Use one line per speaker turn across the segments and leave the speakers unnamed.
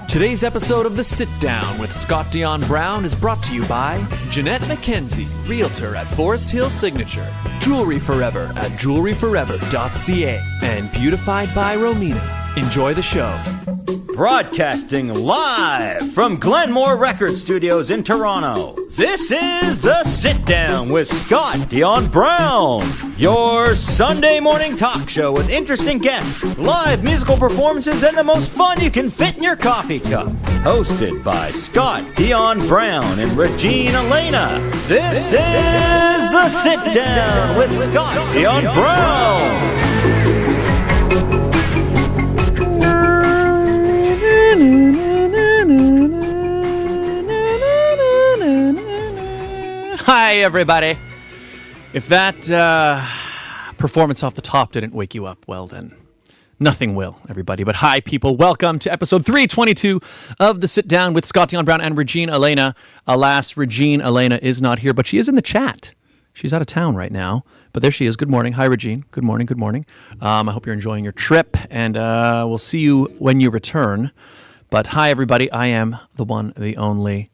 Today's episode of The Sit Down with Scott Dion Brown is brought to you by Jeanette McKenzie, Realtor at Forest Hill Signature, Jewelry Forever at jewelryforever.ca, and Beautified by Romina. Enjoy the show.
Broadcasting live from Glenmore Record Studios in Toronto, this is The Sit Down with Scott Dion Brown, your Sunday morning talk show with interesting guests, live musical performances, and the most fun you can fit in your coffee cup. Hosted by Scott Dion Brown and Regine Alaina, this is The Sit Down with Scott Dion Brown.
Hi, everybody. If that performance off the top didn't wake you up, well, then nothing will, everybody. But hi, people. Welcome to episode 322 of The Sit Down with Scott Dion Brown and Regine Alaina. Alas, Regine Alaina is not here, but she is in the chat. She's out of town right now, but there she is. Good morning. Hi, Regine. Good morning. Good morning. I hope you're enjoying your trip, and we'll see you when you return. But hi, everybody. I am the one, the only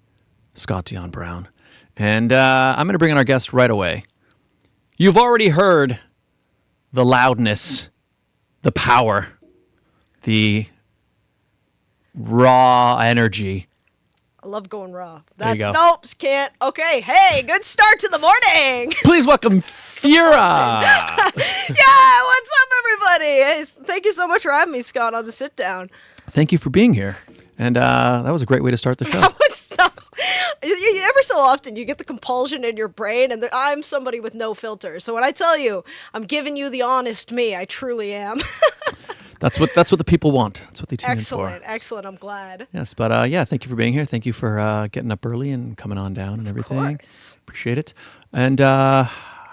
Scott Dion Brown. And I'm going to bring in our guest right away. You've already heard the loudness, the power, the raw energy.
I love going raw.
There you
That's
go.
nope, can't. Okay, hey, good start to the morning.
Please welcome Feura.
Yeah, what's up, everybody? Hey, thank you so much for having me, Scott, on the sit down.
Thank you for being here. And that was a great way to start the show.
That was so. Ever so often, you get the compulsion in your brain, and I'm somebody with no filter. So when I tell you, I'm giving you the honest me, I truly am.
That's what the people want. That's what they tune in for.
Excellent. I'm glad.
Yes, but yeah, thank you for being here. Thank you for getting up early and coming on down and everything.
Of course.
Appreciate it. And how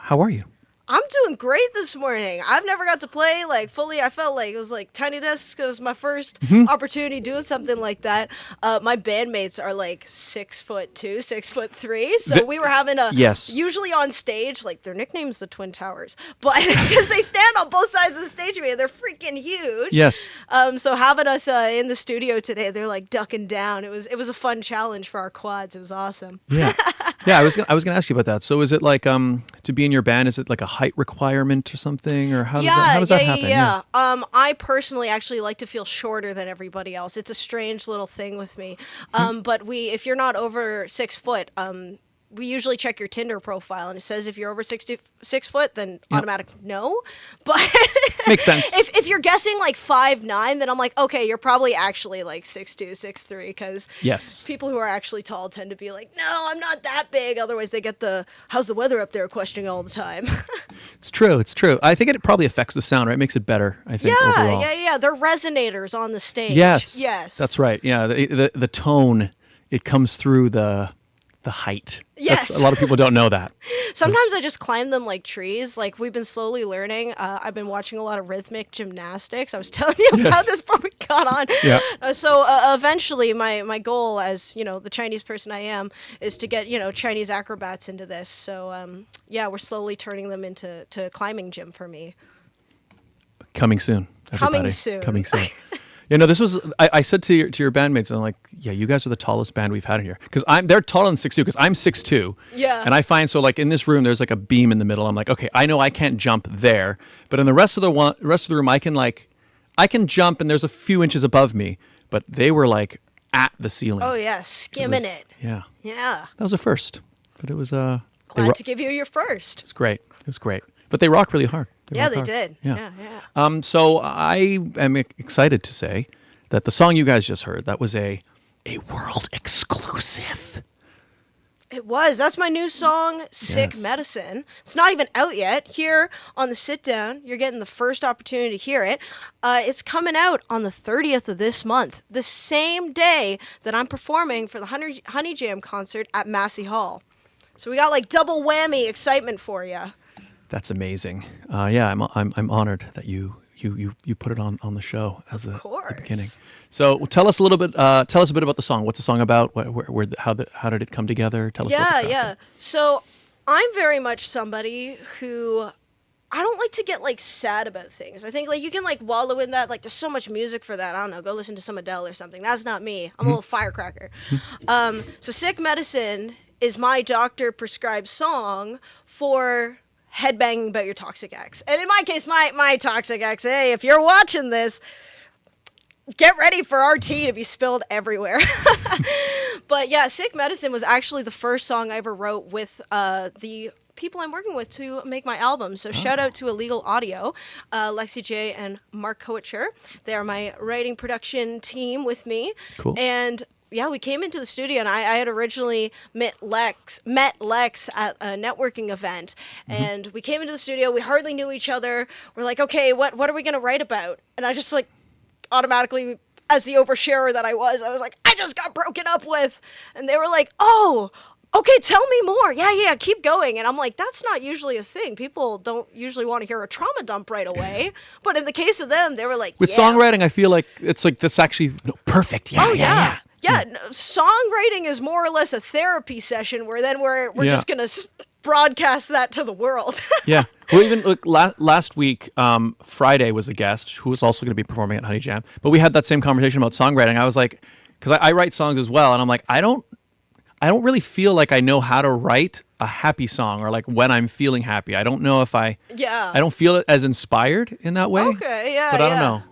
are you?
I'm doing great this morning. I've never got to play like fully. I felt like it was like Tiny Desk. It was my first opportunity doing something like that. My bandmates are like 6'2", 6'3". So we were having a usually on stage, like their nickname's the Twin Towers, but because they stand on both sides of the stage of me, they're freaking huge.
Yes.
So having us in the studio today, they're like ducking down. It was a fun challenge for our quads. It was awesome.
Yeah. Yeah, I was gonna ask you about that. So is it like to be in your band? Is it like a height requirement or something, or how does that happen?
Yeah. I personally actually like to feel shorter than everybody else. It's a strange little thing with me. But if you're not over 6 foot, we usually check your Tinder profile, and it says if you're over 6 foot, then automatic no. But
makes sense.
If you're guessing like 5'9", then I'm like, okay, you're probably actually like 6'2", 6'3", because people who are actually tall tend to be like, no, I'm not that big. Otherwise, they get the how's the weather up there question all the time.
It's true. I think it probably affects the sound, right? It makes it better, I think, overall.
Yeah. They're resonators on the stage.
Yes.
That's
right. Yeah, the tone, it comes through the height.
Yes.
A lot of people don't know that.
Sometimes I just climb them like trees. Like we've been slowly learning. I've been watching a lot of rhythmic gymnastics. I was telling you about this before we got on.
Yeah.
So eventually my goal as, the Chinese person I am is to get, Chinese acrobats into this. So, we're slowly turning them into climbing gym for me.
Coming soon, everybody. Coming soon. This was, I said to your bandmates, I'm like, yeah, you guys are the tallest band we've had in here. Because they're taller than 6'2", because I'm 6'2".
Yeah.
And I find, so like in this room, there's like a beam in the middle. I'm like, okay, I know I can't jump there. But in the rest of the room, I can jump and there's a few inches above me. But they were like at the ceiling.
Oh, yeah, skimming it.
Yeah.
Yeah.
That was a first. But it was...
Glad to give you your first.
It was great. But they rock really hard.
They did. Yeah.
So I am excited to say that the song you guys just heard, that was a world exclusive.
It was. That's my new song, Sick Medicine. It's not even out yet. Here on the sit down, you're getting the first opportunity to hear it. It's coming out on the 30th of this month, the same day that I'm performing for the Honey Jam concert at Massey Hall. So we got like double whammy excitement for you.
That's amazing. I'm honored that you put it on the show as the beginning. So tell us a little bit. Tell us a bit about the song. What's the song about? How did it come together? Tell us. Yeah.
So I'm very much somebody who I don't like to get like sad about things. I think like you can like wallow in that. Like there's so much music for that. I don't know. Go listen to some Adele or something. That's not me. I'm a little firecracker. So Sick Medicine is my doctor prescribed song for headbanging about your toxic ex. And in my case, my toxic ex, hey, if you're watching this, get ready for our tea to be spilled everywhere. But yeah, Sick Medicine was actually the first song I ever wrote with the people I'm working with to make my album. So shout out to Illegal Audio, Lexi J and Mark Coacher. They are my writing production team with me.
Cool.
And yeah, we came into the studio, and I had originally met Lex at a networking event, and we came into the studio. We hardly knew each other. We're like, okay, what are we gonna write about? And I just like automatically, as the oversharer that I was like, I just got broken up with, and they were like, oh, okay, tell me more. Yeah, keep going. And I'm like, that's not usually a thing. People don't usually want to hear a trauma dump right away. But in the case of them, they were like,
With songwriting, I feel like it's like that's actually perfect. Yeah.
Yeah, no, songwriting is more or less a therapy session where then we're just going to broadcast that to the world.
Yeah. Well, even look, last week, Friday was the guest who was also going to be performing at Honey Jam. But we had that same conversation about songwriting. I was like, because I write songs as well, and I'm like, I don't really feel like I know how to write a happy song or like when I'm feeling happy. I don't know if I don't feel it as inspired in that way.
Okay, yeah.
But I don't know.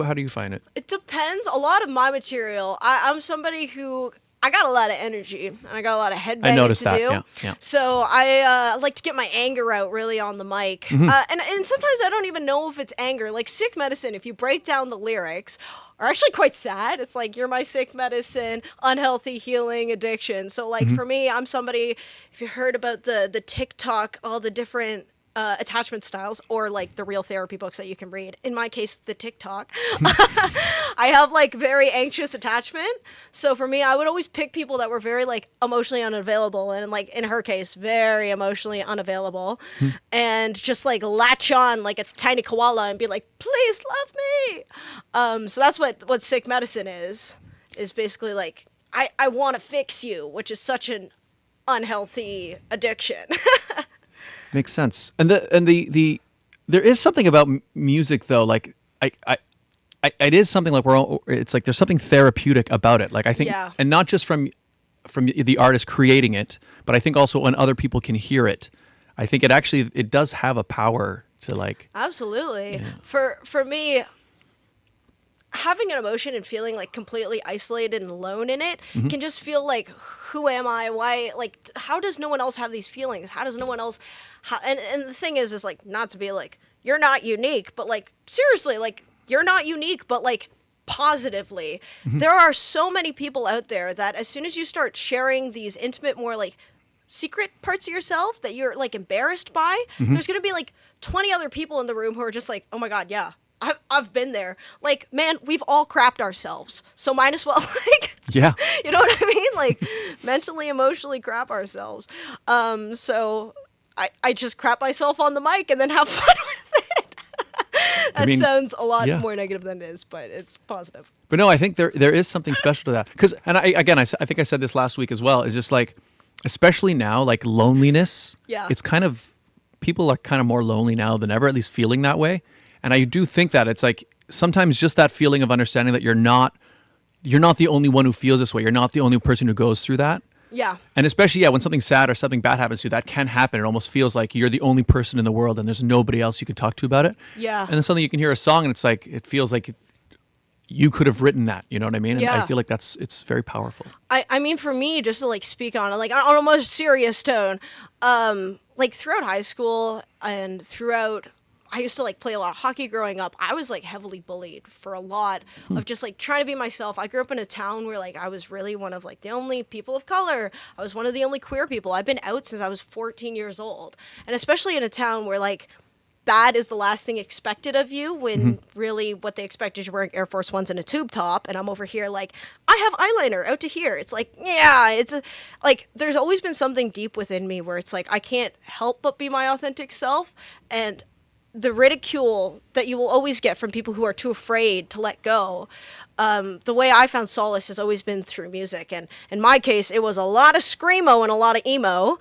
How do you find it?
It depends. A lot of my material, I'm somebody who, I got a lot of energy and I got a lot of headbanging
I noticed
to
that,
do.
yeah.
So I like to get my anger out really on the mic. And sometimes I don't even know if it's anger. Like Sick Medicine, if you break down the lyrics, are actually quite sad. It's like, you're my sick medicine, unhealthy healing addiction. So like for me, I'm somebody, if you heard about the TikTok, all the different attachment styles, or like the real therapy books that you can read. In my case, the TikTok. I have like very anxious attachment. So for me, I would always pick people that were very like emotionally unavailable, and like in her case, very emotionally unavailable, and just like latch on like a tiny koala and be like, please love me. So that's what Sick Medicine is basically like, I want to fix you, which is such an unhealthy addiction.
Makes sense. And the there is something about music though, like it is something like it's like there's something therapeutic about it. Like I think, and not just from the artist creating it, but I think also when other people can hear it, I think it does have a power to like.
Absolutely. Yeah. For me, having an emotion and feeling like completely isolated and alone in it can just feel like, who am I? Why? Like, how does no one else have these feelings? How does no one else? And the thing is like, not to be like, you're not unique, but like, seriously, like, you're not unique, but like, positively. There are so many people out there that as soon as you start sharing these intimate, more like secret parts of yourself that you're like embarrassed by, there's going to be like 20 other people in the room who are just like, oh my God, yeah. I've been there. Like, man, we've all crapped ourselves. So might as well, like,
yeah. You
know what I mean? Like, mentally, emotionally crap ourselves. So I just crap myself on the mic and then have fun with it. That sounds a lot more negative than it is, but it's positive.
But no, I think there is something special to that. Because, and I think I said this last week as well, is just like, especially now, like loneliness. Yeah. It's kind of, people are kind of more lonely now than ever, at least feeling that way. And I do think that it's like sometimes just that feeling of understanding that you're not the only one who feels this way. You're not the only person who goes through that.
Yeah.
And especially, when something sad or something bad happens to you, that can happen. It almost feels like you're the only person in the world and there's nobody else you can talk to about it.
Yeah.
And then suddenly you can hear a song and it's like, it feels like you could have written that. You know what I mean? And I feel like it's very powerful.
I mean, for me, just to like speak on it, like on a more serious tone, like throughout high school and throughout, I used to like play a lot of hockey growing up. I was like heavily bullied for a lot of just like trying to be myself. I grew up in a town where like I was really one of like the only people of color. I was one of the only queer people. I've been out since I was 14 years old. And especially in a town where like bad is the last thing expected of you, when really what they expect is you're wearing Air Force Ones and a tube top, and I'm over here like, I have eyeliner out to here. It's like, like there's always been something deep within me where it's like I can't help but be my authentic self, and the ridicule that you will always get from people who are too afraid to let go. The way I found solace has always been through music. And in my case, it was a lot of screamo and a lot of emo,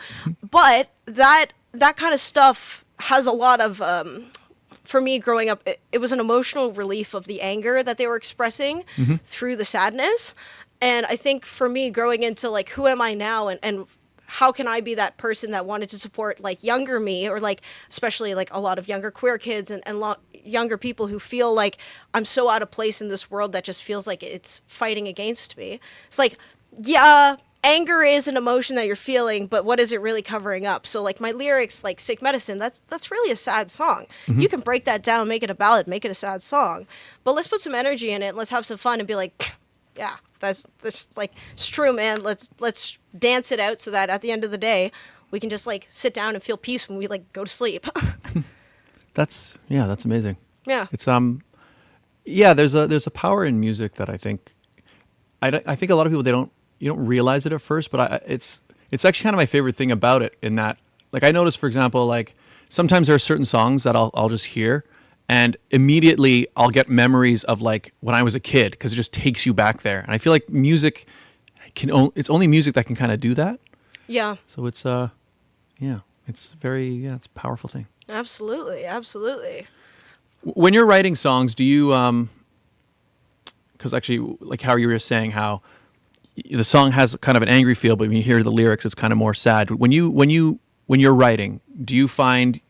but that kind of stuff has a lot of for me growing up, it was an emotional relief of the anger that they were expressing through the sadness. And I think for me growing into like, who am I now, and how can I be that person that wanted to support like younger me, or like especially like a lot of younger queer kids and younger people who feel like I'm so out of place in this world that just feels like it's fighting against me. It's like, yeah, anger is an emotion that you're feeling, but what is it really covering up? So like my lyrics, like Sick Medicine, that's really a sad song. You can break that down, make it a ballad, make it a sad song, but let's put some energy in it. Let's have some fun and be like, yeah, that's like, it's true, man. Let's dance it out so that at the end of the day, we can just like sit down and feel peace when we like go to sleep.
That's amazing.
Yeah.
It's there's a power in music that I think I think a lot of people you don't realize it at first, but it's actually kind of my favorite thing about it, in that like I notice, for example, like sometimes there are certain songs that I'll just hear and immediately I'll get memories of like when I was a kid, because it just takes you back there. And I feel like music it's only music that can kind of do that. Yeah. So it's it's it's a powerful thing.
Absolutely.
When you're writing songs, do you because actually, like how you were saying how the song has kind of an angry feel, but when you hear the lyrics, it's kind of more sad. When you're writing, do you find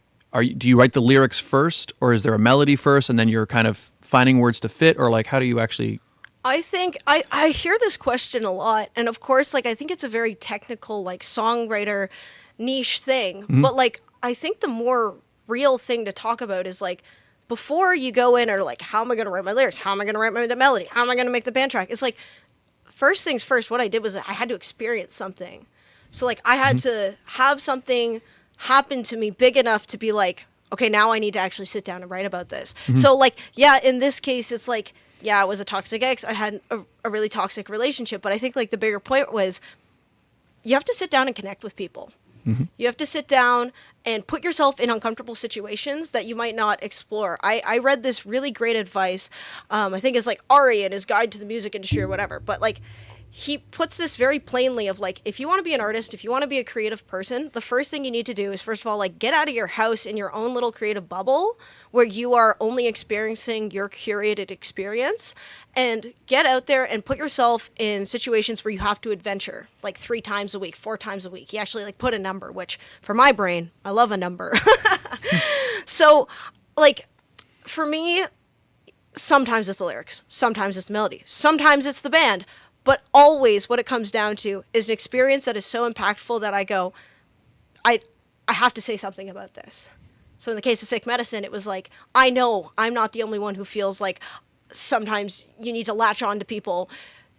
do you write the lyrics first, or is there a melody first and then you're kind of finding words to fit, or like how do you actually?
I think I hear this question a lot, and of course, like I think it's a very technical, like songwriter niche thing, but like I think the more real thing to talk about is like, before you go in, or like, how am I going to write my lyrics? How am I going to write my melody? How am I going to make the band track? It's like, first things first, what I did was I had to experience something. So like I had to have something happen to me big enough to be like, okay, now I need to actually sit down and write about this. So like, yeah, in this case, it's like, yeah, I was a toxic ex. I had a really toxic relationship. But I think like the bigger point was, you have to sit down and connect with people. You have to sit down and put yourself in uncomfortable situations that you might not explore. I read this really great advice. I think it's like Ari in his Guide to the Music Industry or whatever. But like, he puts this very plainly of like, if you want to be an artist, if you want to be a creative person, the first thing you need to do is, first of all, like get out of your house in your own little creative bubble where you are only experiencing your curated experience, and get out there and put yourself in situations where you have to adventure like 3 times a week, 4 times a week. He actually like put a number, which for my brain, I love a number. So like for me, sometimes it's the lyrics, sometimes it's the melody, sometimes it's the band. But always what it comes down to is an experience that is so impactful that I go, I have to say something about this. So in the case of Sick Medicine, it was like, I know I'm not the only one who feels like sometimes you need to latch on to people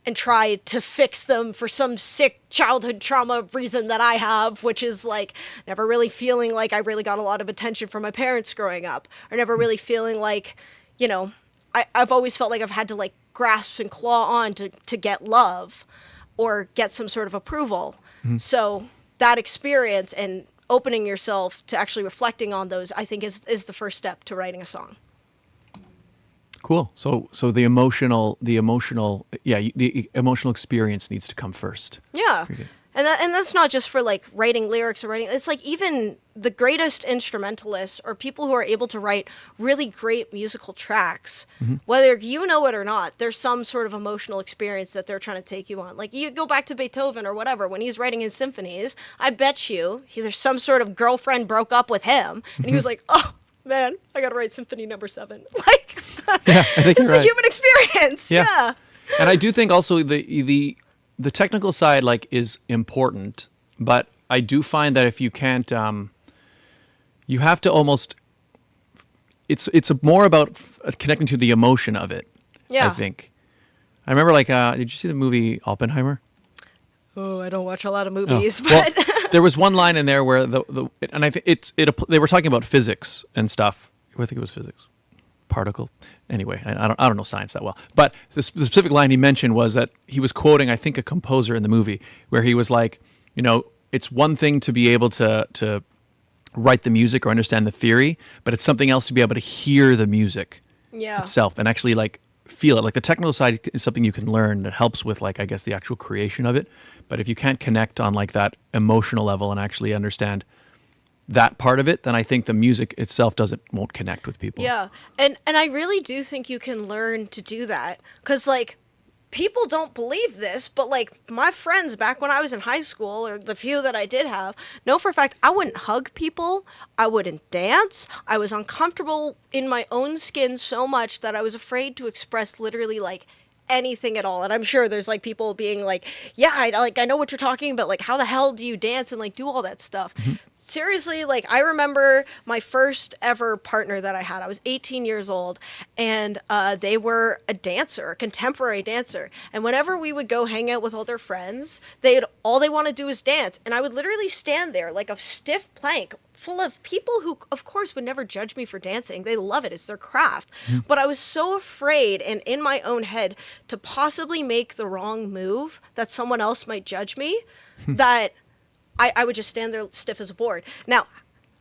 and try to fix them for some sick childhood trauma reason that I have, which is like never really feeling like I really got a lot of attention from my parents growing up, or never really feeling like, you know, I've always felt like I've had to like grasp and claw on to get love or get some sort of approval. So that experience and opening yourself to actually reflecting on those, I think is the first step to writing a song.
Cool. So the emotional experience needs to come first.
Yeah. And that's not just for like writing lyrics or writing. It's like even the greatest instrumentalists or people who are able to write really great musical tracks, whether you know it or not, there's some sort of emotional experience that they're trying to take you on. Like you go back to Beethoven or whatever, when he's writing his symphonies, I bet you there's some sort of girlfriend broke up with him and he was like, oh man, I got to write Symphony No. 7. Like,
yeah, I think
it's a human experience. Yeah.
And I do think also the technical side like is important, but I do find that if you can't, you have to almost. It's more about connecting to the emotion of it. Yeah, I think. I remember like, did you see the movie Oppenheimer?
Oh, I don't watch a lot of movies,
but
well,
there was one line in there where and I think they were talking about physics and stuff. I think it was physics. Particle. Anyway, I don't know science that well, but the specific line he mentioned was that he was quoting, I think, a composer in the movie where he was like, you know, it's one thing to be able to write the music or understand the theory, but it's something else to be able to hear the music itself and actually like feel it. Like the technical side is something you can learn that helps with like, I guess, the actual creation of it. But if you can't connect on like that emotional level and actually understand that part of it, then I think the music itself won't connect with people.
Yeah. And I really do think you can learn to do that. Because, like, people don't believe this, but, like, my friends back when I was in high school, or the few that I did have, know for a fact I wouldn't hug people. I wouldn't dance. I was uncomfortable in my own skin so much that I was afraid to express literally, like, anything at all. And I'm sure there's, like, people being like, yeah, I know what you're talking about. Like, how the hell do you dance and, like, do all that stuff? Seriously, like, I remember my first ever partner that I had. I was 18 years old, and they were a dancer, a contemporary dancer. And whenever we would go hang out with all their friends, all they want to do is dance. And I would literally stand there like a stiff plank full of people who, of course, would never judge me for dancing. They love it. It's their craft. But I was so afraid and in my own head to possibly make the wrong move that someone else might judge me that I would just stand there stiff as a board. Now,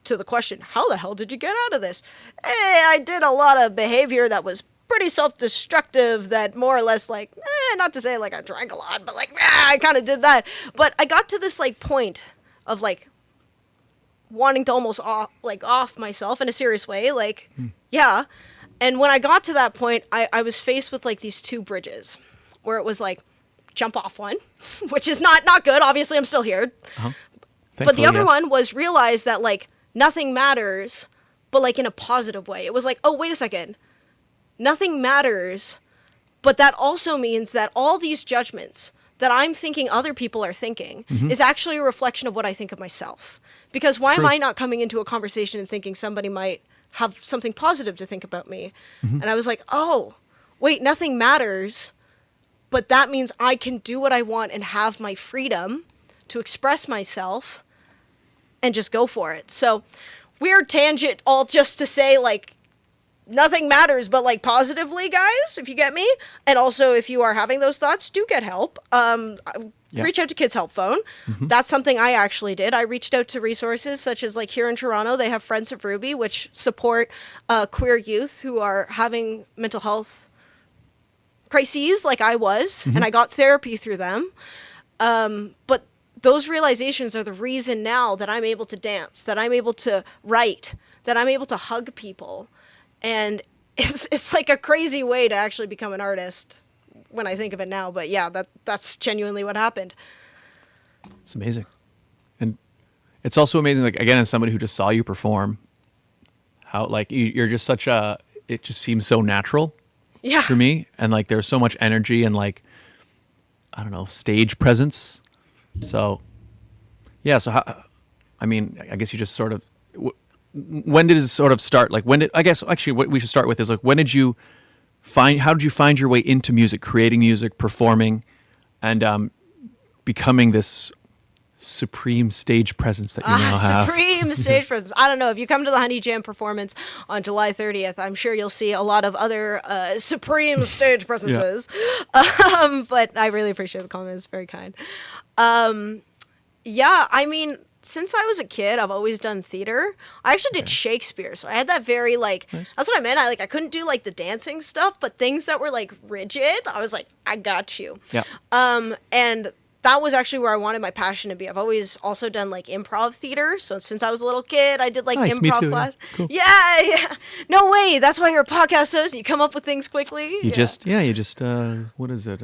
to the question, how the hell did you get out of this? I did a lot of behavior that was pretty self-destructive, that more or less, like, not to say like I drank a lot, but like, I kind of did that. But I got to this like point of like wanting to almost off myself in a serious way. Like, yeah. And when I got to that point, I was faced with like these two bridges where it was like, jump off one, which is not good. Obviously, I'm still here. But the other one was realize that, like, nothing matters, but, like, in a positive way. It was like, oh, wait a second. Nothing matters, but that also means that all these judgments that I'm thinking other people are thinking is actually a reflection of what I think of myself. Because why am I not coming into a conversation and thinking somebody might have something positive to think about me? And I was like, oh, wait, nothing matters, but that means I can do what I want and have my freedom to express myself and just go for it. So, weird tangent, all just to say, like, nothing matters, but, like, positively, guys, if you get me. And also, if you are having those thoughts, do get help. Reach out to Kids Help Phone. That's something I actually did. I reached out to resources such as, like, here in Toronto, they have Friends of Ruby, which support queer youth who are having mental health crises like I was, and I got therapy through them. But those realizations are the reason now that I'm able to dance, that I'm able to write, that I'm able to hug people. And it's like a crazy way to actually become an artist when I think of it now. But yeah, that's genuinely what happened.
It's amazing. And it's also amazing, like, again, as somebody who just saw you perform, how, like, you're just it just seems so natural. Yeah. For me, and like there's so much energy and, like, I don't know, stage presence. So yeah, so how, I mean, I guess you just sort of, when did it sort of start? Like, I guess actually what we should start with is, like, how did you find your way into music, creating music, performing, and becoming this supreme stage presence that you now have?
Supreme stage presence. I don't know. If you come to the Honey Jam performance on July 30th, I'm sure you'll see a lot of other supreme stage presences. But I really appreciate the comment. It's very kind. Yeah, I mean, since I was a kid, I've always done theater. I actually did Shakespeare, so I had that very, like, nice. That's what I meant. I couldn't do, like, the dancing stuff, but things that were, like, rigid, I was like, I got you. Yeah. And that was actually where I wanted my passion to be. I've always also done, like, improv theater. So since I was a little kid, I did, like,
nice,
improv class.
Yeah. Cool.
Yeah. No way. That's why you're a podcast host. You come up with things quickly.
You just what is it?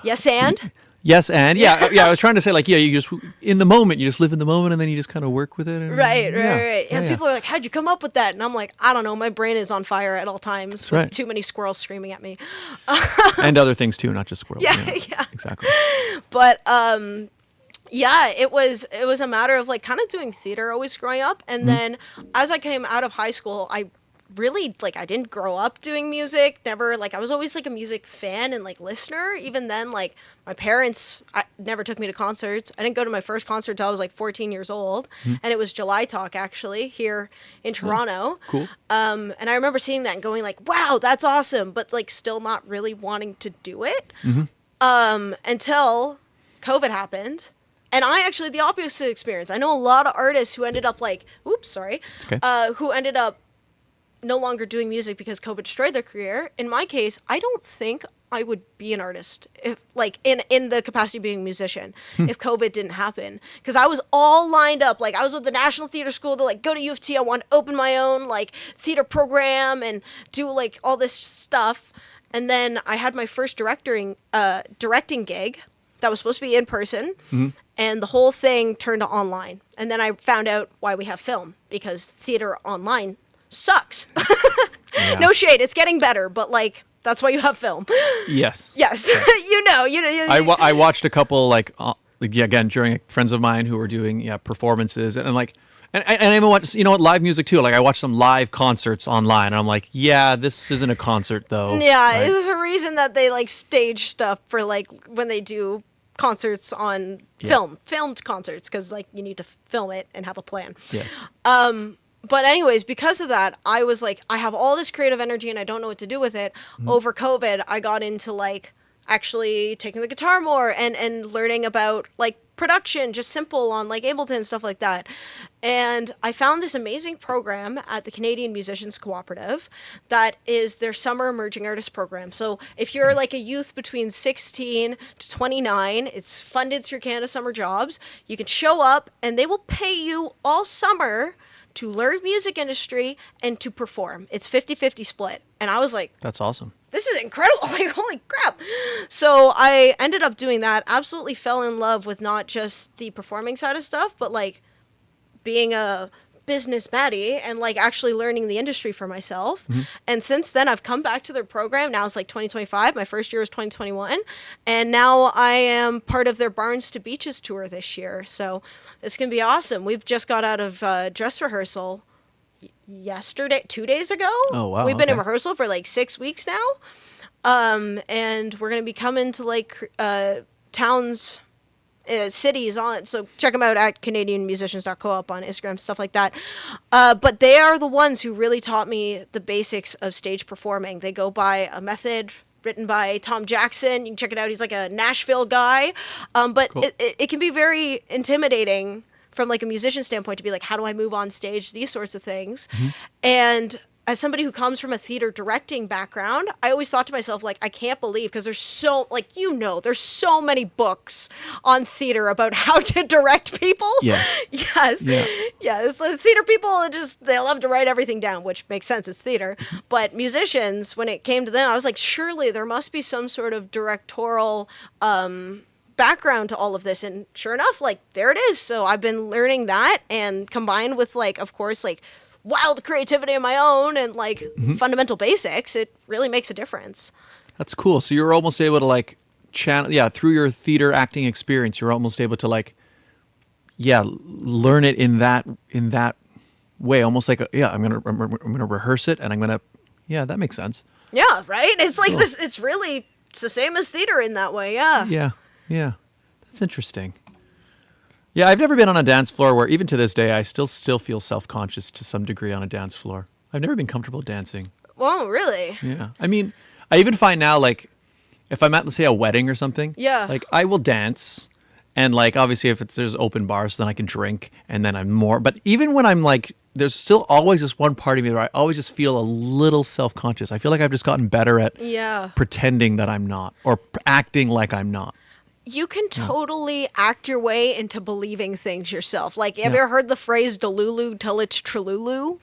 Yes, and?
Yes, and yeah. I was trying to say, like, yeah, you just in the moment, you just live in the moment, and then you just kind of work with it. And,
right. And people are like, "How'd you come up with that?" And I'm like, "I don't know. My brain is on fire at all times. That's with too many squirrels screaming at me."
And other things too, not just squirrels.
Yeah.
Exactly.
But yeah, it was a matter of, like, kind of doing theater always growing up, and then as I came out of high school, I really, like, I didn't grow up doing music. Never, like, I was always, like, a music fan and, like, listener. Even then, like, my parents never took me to concerts. I didn't go to my first concert until I was, like, 14 years old. And it was July Talk, actually, here in Toronto.
Cool.
And I remember seeing that and going, like, wow, that's awesome. But, like, still not really wanting to do it. Until COVID happened. And I actually had the opposite experience. I know a lot of artists who ended up, like, who ended up no longer doing music because COVID destroyed their career. In my case, I don't think I would be an artist if like in the capacity of being a musician if COVID didn't happen, because I was all lined up. Like I was with the National Theatre School to like go to U of T. I want to open my own like theater program and do like all this stuff. And then I had my first directing gig that was supposed to be in person, and the whole thing turned to online. And then I found out why we have film, because theater online sucks.
Yeah.
No shade, it's getting better, but like that's why you have film.
Yes.
Yes. you know.
I watched a couple again during friends of mine who were doing performances and I even watch live music too. Like I watched some live concerts online and I'm like, yeah, this isn't a concert though.
Yeah, there's a reason that they like stage stuff for like when they do concerts on filmed concerts, because like you need to film it and have a plan.
Yes.
But anyways, because of that, I was like, I have all this creative energy and I don't know what to do with it. Over COVID, I got into like actually taking the guitar more and learning about like production, just simple on like Ableton and stuff like that. And I found this amazing program at the Canadian Musicians Cooperative that is their summer emerging artist program. So if you're like a youth between 16 to 29, it's funded through Canada Summer Jobs. You can show up and they will pay you all summer to learn music industry and to perform. It's 50-50 split. And I was like,
that's awesome.
This is incredible. Like, holy crap. So I ended up doing that, absolutely fell in love with not just the performing side of stuff, but like being a business Maddie and like actually learning the industry for myself. And since then I've come back to their program. Now it's like 2025. My first year was 2021. And now I am part of their Barns to Beaches tour this year. So it's going to be awesome. We've just got out of dress rehearsal yesterday, 2 days ago.
Oh, wow.
We've been in rehearsal for like 6 weeks now. And we're going to be coming to like towns, cities on, so check them out at canadianmusicians.coop on Instagram, stuff like that. But they are the ones who really taught me the basics of stage performing. They go by a method written by Tom Jackson. You can check it out. He's like a Nashville guy. But cool. it can be very intimidating from like a musician standpoint to be like, how do I move on stage? These sorts of things. And as somebody who comes from a theater directing background, I always thought to myself, like, I can't believe, because there's so, like, there's so many books on theater about how to direct people.
Yes.
Yes. Yeah. Yes. So theater people, they love to write everything down, which makes sense. It's theater. But musicians, when it came to them, I was like, surely there must be some sort of directorial background to all of this. And sure enough, like, there it is. So I've been learning that, and combined with, like, of course, like, wild creativity of my own and like fundamental basics, it really makes a difference.
That's cool. So you're almost able to like channel, through your theater acting experience, you're almost able to like, learn it in that way. Almost like, I'm gonna rehearse it, and I'm gonna, that makes sense. Yeah,
right. It's like this. It's the same as theater in that way. Yeah.
Yeah. That's interesting. Yeah, I've never been on a dance floor where, even to this day, I still feel self-conscious to some degree on a dance floor. I've never been comfortable dancing.
Whoa, really?
Yeah. I mean, I even find now, like, if I'm at, let's say, a wedding or something, like, I will dance, and, like, obviously, if there's open bars, then I can drink, and then I'm more. But even when I'm, like, there's still always this one part of me where I always just feel a little self-conscious. I feel like I've just gotten better at pretending that I'm not, or acting like I'm not.
You can totally act your way into believing things yourself. Like, have you ever heard the phrase "delulu till it's trululu"?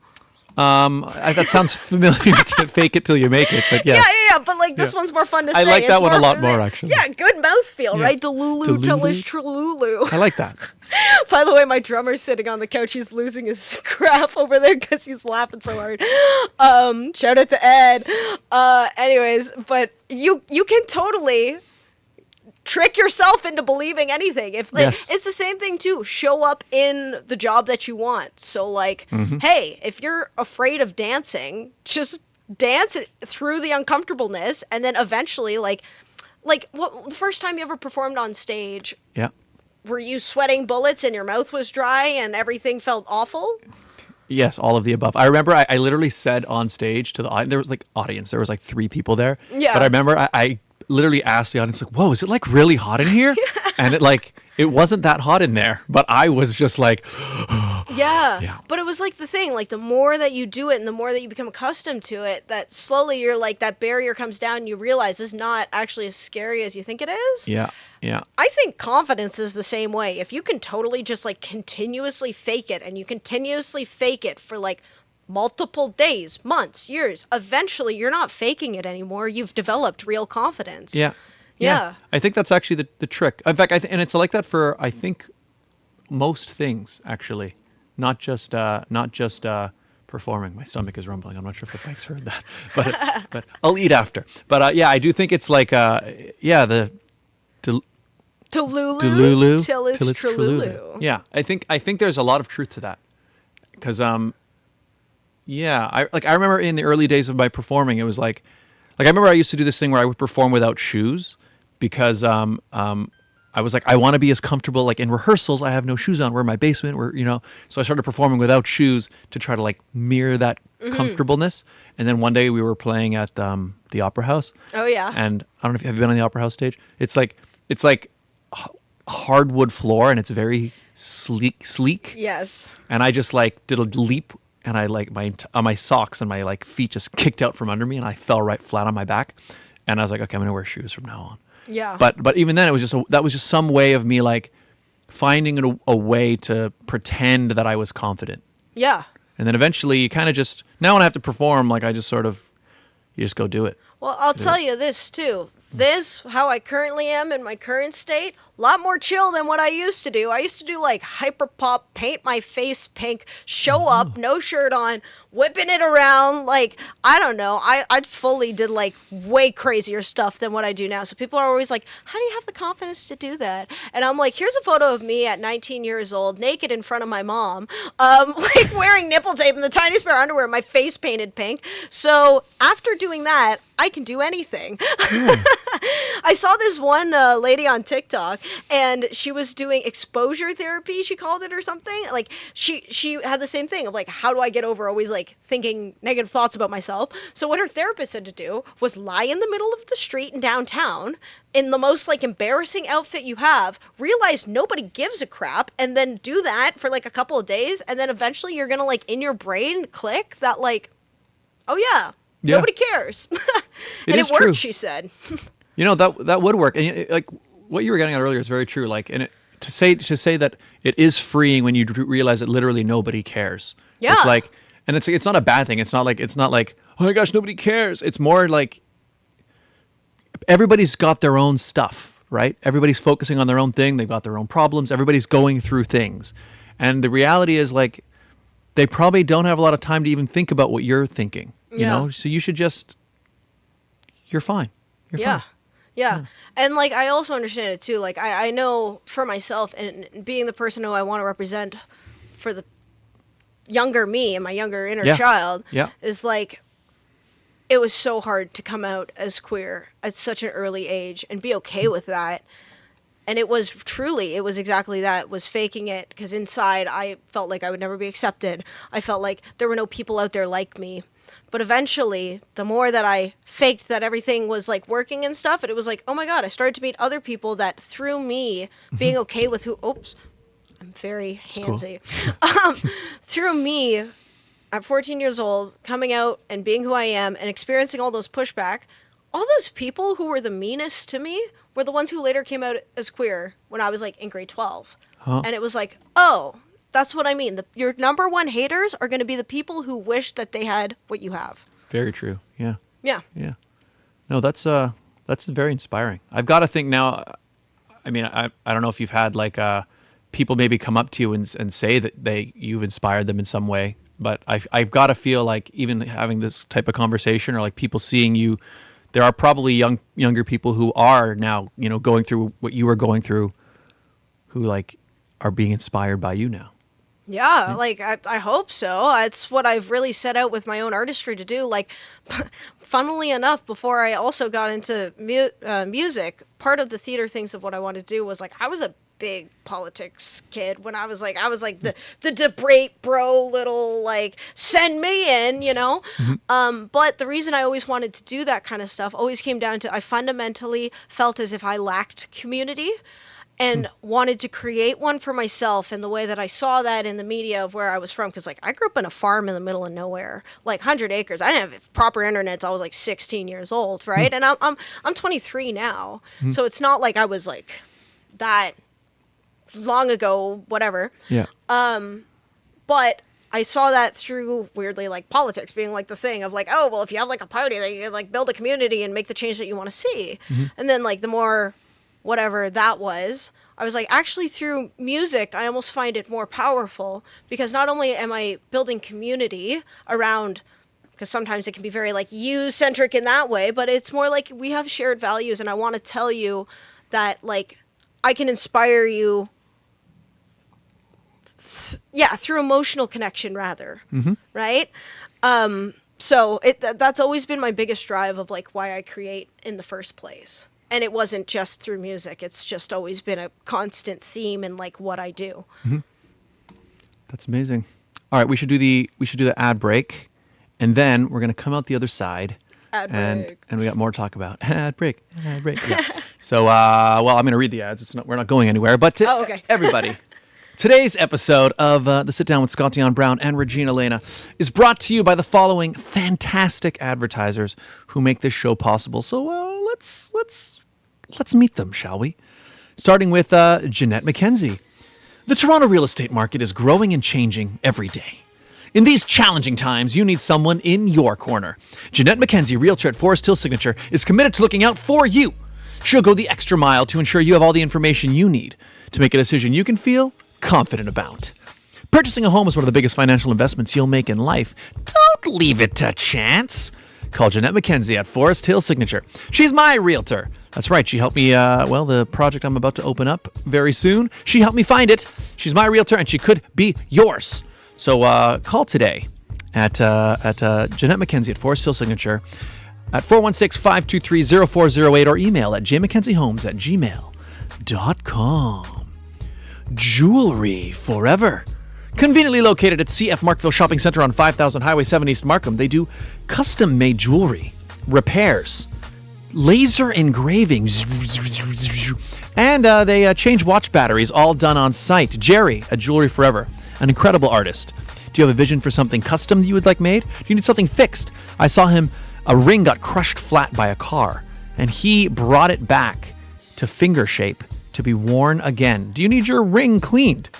That sounds familiar. To fake it till you make it, but yeah.
But like this one's more fun to say.
I like that one a lot more, actually.
Yeah, good mouthfeel, right? Delulu till it's trululu.
I like that.
By the way, my drummer's sitting on the couch. He's losing his crap over there because he's laughing so hard. Shout out to Ed. Anyways, but you can totally trick yourself into believing anything. If it's the same thing too. Show up in the job that you want. So like, hey, if you're afraid of dancing, just dance it through the uncomfortableness, and then eventually, like what the first time you ever performed on stage? Yeah. Were you sweating bullets and your mouth was dry and everything felt awful?
Yes, all of the above. I remember I literally said on stage to the audience, there was like 3 people there. Yeah. But I remember I literally asked the audience, like, whoa, is it like really hot in here? And it wasn't that hot in there, but I was just like,
Yeah. But it was like the thing, like the more that you do it and the more that you become accustomed to it, that slowly you're like, that barrier comes down and you realize it's not actually as scary as you think it is.
Yeah.
I think confidence is the same way. If you can totally just like continuously fake it and you continuously fake it for like multiple days, months, years, eventually you're not faking it anymore. You've developed real confidence.
Yeah. I think that's actually the trick. In fact, and it's like that for, I think, most things, actually. Not just performing. My stomach is rumbling. I'm not sure if the mics heard that, but I'll eat after. But I do think it's like the
Delulu till it's Trululu.
Yeah, I think there's a lot of truth to that, because I remember in the early days of my performing, it was like I remember I used to do this thing where I would perform without shoes because I was like, I want to be as comfortable, like in rehearsals, I have no shoes on. We're in my basement, so I started performing without shoes to try to like mirror that comfortableness. And then one day we were playing at the Opera House.
Oh yeah.
And I don't know if have you been on the Opera House stage. It's like hardwood floor and it's very sleek.
Yes.
And I just like did a leap and I like my socks and my like feet just kicked out from under me and I fell right flat on my back. And I was like, okay, I'm gonna wear shoes from now on.
Yeah.
But even then, it was that was just some way of me like finding a way to pretend that I was confident.
Yeah.
And then eventually, you kind of just now when I have to perform, like I just you just go do it.
Well, I'll tell you this too. How I currently am in my current state, a lot more chill than what I used to do. I used to do like hyper pop, paint my face pink, show up, no shirt on, whipping it around. Like, I don't know. I fully did like way crazier stuff than what I do now. So people are always like, how do you have the confidence to do that? And I'm like, here's a photo of me at 19 years old, naked in front of my mom, like wearing nipple tape and the tiniest pair of underwear, my face painted pink. So after doing that, I can do anything. I saw this one lady on TikTok, and she was doing exposure therapy, she called it, or something. Like, she had the same thing of, like, how do I get over always, like, thinking negative thoughts about myself? So what her therapist said to do was lie in the middle of the street in downtown in the most, like, embarrassing outfit you have, realize nobody gives a crap, and then do that for, like, a couple of days, and then eventually you're gonna, like, in your brain click that, like, oh, yeah. Nobody cares. And it worked, true. She said.
That would work. And like what you were getting at earlier is very true. Like, and to say that it is freeing when you realize that literally nobody cares.
Yeah.
It's like, and it's not a bad thing. It's not like, oh my gosh, nobody cares. It's more like everybody's got their own stuff, right? Everybody's focusing on their own thing. They've got their own problems. Everybody's going through things. And the reality is like, they probably don't have a lot of time to even think about what you're thinking. You know, so you should you're fine. You're fine.
Yeah. And like, I also understand it too. Like, I know for myself and being the person who I want to represent for the younger me and my younger inner child is like, it was so hard to come out as queer at such an early age and be okay with that. And it was exactly that, was faking it, because inside I felt like I would never be accepted. I felt like there were no people out there like me. But eventually, the more that I faked that everything was like working and stuff, it was like, oh my God, I started to meet other people that through me being okay with I'm very handsy. Cool. Through me, at 14 years old, coming out and being who I am and experiencing all those pushback, all those people who were the meanest to me were the ones who later came out as queer when I was like in grade 12. Huh. And it was like, oh, that's what I mean. Your number one haters are going to be the people who wish that they had what you have.
Very true. Yeah.
Yeah.
Yeah. No, that's very inspiring. I've got to think now. I mean, I don't know if you've had like people maybe come up to you and say that you've inspired them in some way, but I've got to feel like even having this type of conversation or like people seeing you, there are probably younger people who are now going through what you were going through, who like are being inspired by you now.
Yeah, like, I hope so. It's what I've really set out with my own artistry to do. Like, funnily enough, before I also got into music, part of the theater things of what I wanted to do was, like, I was a big politics kid when I was like the debate bro, little, like, send me in, Mm-hmm. But the reason I always wanted to do that kind of stuff always came down to I fundamentally felt as if I lacked community. and wanted to create one for myself in the way that I saw that in the media of where I was from. Because, like, I grew up in a farm in the middle of nowhere, like 100 acres. I didn't have proper internet until I was like 16 years old, right? And I'm 23 now, so it's not like I was like that long ago, whatever.
Yeah.
But I saw that through, weirdly, like politics being like the thing of like, oh, well, if you have like a party, then you can like build a community and make the change that you want to see. And then like the more whatever that was, I was like, actually through music, I almost find it more powerful, because not only am I building community around, because sometimes it can be very like you-centric in that way, but it's more like we have shared values, and I want to tell you that like I can inspire you through emotional connection rather, right? So that's always been my biggest drive of like why I create in the first place. And it wasn't just through music. It's just always been a constant theme in like what I do.
That's amazing. All right, we should do the ad break, and then we're going to come out the other side. And we got more to talk about. Ad break. Yeah. So, well, I'm going to read the ads. We're not going anywhere. But
okay.
Everybody, today's episode of the Sit Down with Scott Dion Brown and Regine Alaina is brought to you by the following fantastic advertisers who make this show possible. So let's meet them, shall we? Starting with Jeanette McKenzie. The Toronto real estate market is growing and changing every day. In these challenging times, you need someone in your corner. Jeanette McKenzie, Realtor at Forest Hill Signature, is committed to looking out for you. She'll go the extra mile to ensure you have all the information you need to make a decision you can feel confident about. Purchasing a home is one of the biggest financial investments you'll make in life. Don't leave it to chance. Call Jeanette McKenzie at Forest Hill Signature. She's my realtor. That's right. She helped me, the project I'm about to open up very soon. She helped me find it. She's my realtor, and she could be yours. So call today at Jeanette McKenzie at Forest Hill Signature at 416-523-0408 or email at jmckenziehomes@gmail.com. Jewelry forever. Conveniently located at CF Markville Shopping Center on 5000 Highway 7 East Markham, they do custom-made jewelry, repairs, laser engraving, and they change watch batteries, all done on site. Jerry at Jewelry Forever, an incredible artist. Do you have a vision for something custom that you would like made? Do you need something fixed? I saw him, a ring got crushed flat by a car, and he brought it back to finger shape to be worn again. Do you need your ring cleaned?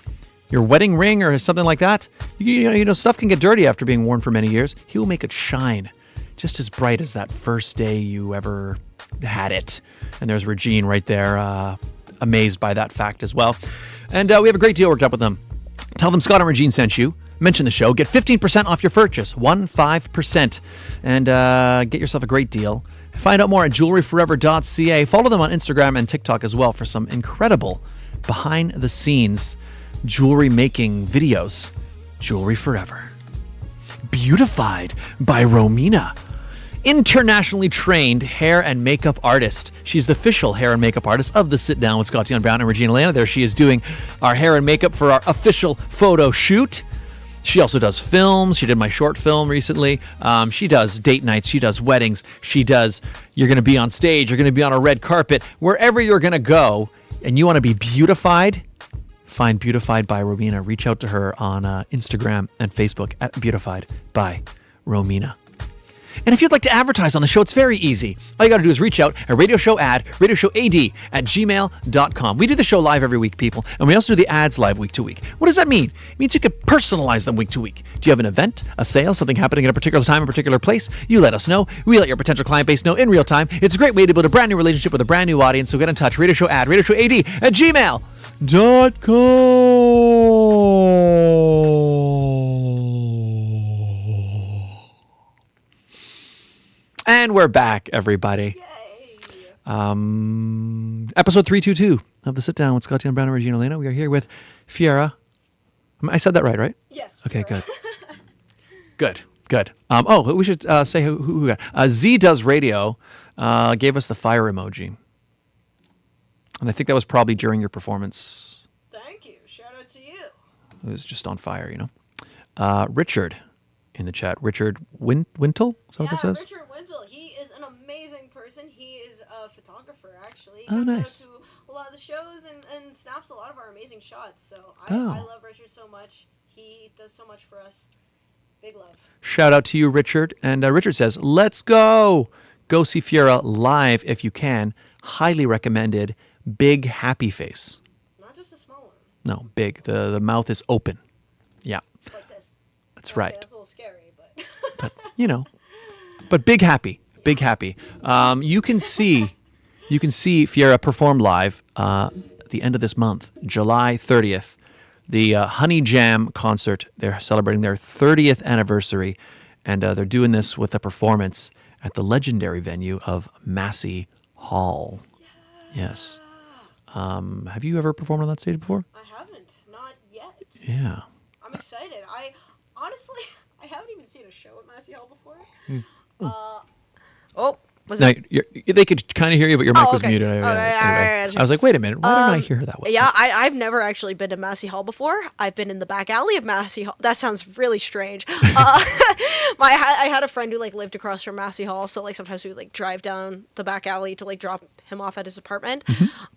Your wedding ring or something like that? You know, stuff can get dirty after being worn for many years. He will make it shine just as bright as that first day you ever had it. And there's Regine right there, amazed by that fact as well. And we have a great deal worked up with them. Tell them Scott and Regine sent you. Mention the show. Get 15% off your purchase. 15%. And get yourself a great deal. Find out more at jewelryforever.ca. Follow them on Instagram and TikTok as well for some incredible behind-the-scenes jewelry making videos. Jewelry Forever. Beautified by Romina. Internationally trained hair and makeup artist. She's the official hair and makeup artist of the Sit Down with Scott Dion Brown and Regine Alaina. There she is doing our hair and makeup for our official photo shoot. She also does films. She did my short film recently. She does date nights. She does weddings. She does, you're going to be on stage. You're going to be on a red carpet. Wherever you're going to go and you want to be beautified, find Beautified by Romina. Reach out to her on Instagram and Facebook at Beautified by Romina. And if you'd like to advertise on the show, it's very easy. All you got to do is reach out at radioshowad@gmail.com. We do the show live every week, people, and we also do the ads live week to week. What does that mean? It means you could personalize them week to week. Do you have an event, a sale, something happening at a particular time, a particular place? You let us know. We let your potential client base know in real time. It's a great way to build a brand new relationship with a brand new audience, so get in touch. radioshowad@gmail.com. And we're back, everybody.
Yay.
Episode 322 of the Sit Down with Scott Dion Brown and Regine Alaina. We are here with Feura. I said that right?
Yes.
Okay, good. Good. We should say who we got. Z Does Radio gave us the fire emoji. And I think that was probably during your performance.
Thank you. Shout out to you.
It was just on fire, you know. Richard in the chat. Richard Wintle? Is that what it says?
Richard Wintle. He is an amazing person. He is a photographer, actually. He
Oh,
comes
nice.
out to a lot of the shows and snaps a lot of our amazing shots. So I
Oh.
love Richard so much. He does so much for us. Big love.
Shout out to you, Richard. And Richard says, let's go. Go see Feura live if you can. Highly recommended. Big happy face.
Not just a small one.
No, big. The mouth is open. Yeah,
It's like this.
that's
Okay,
right.
That's a little scary, but
But, you know, but big happy. Big happy. You can see Feura perform live at the end of this month, July 30th. The Honey Jam concert. They're celebrating their 30th anniversary, and they're doing this with a performance at the legendary venue of Massey Hall. Yes. Have you ever performed on that stage before?
I haven't. Not yet.
Yeah.
I'm excited. I honestly, I haven't even seen a show at Massey Hall before. Oh, was
Now,
it?
they could kind of hear you, but your mic was
okay.
muted.
Okay,
Anyway.
all right.
I was like, wait a minute. Why didn't I hear her that way?
Yeah, I've never actually been to Massey Hall before. I've been in the back alley of Massey Hall. That sounds really strange. I had a friend who like lived across from Massey Hall, so like sometimes we would like drive down the back alley to like drop him off at his apartment.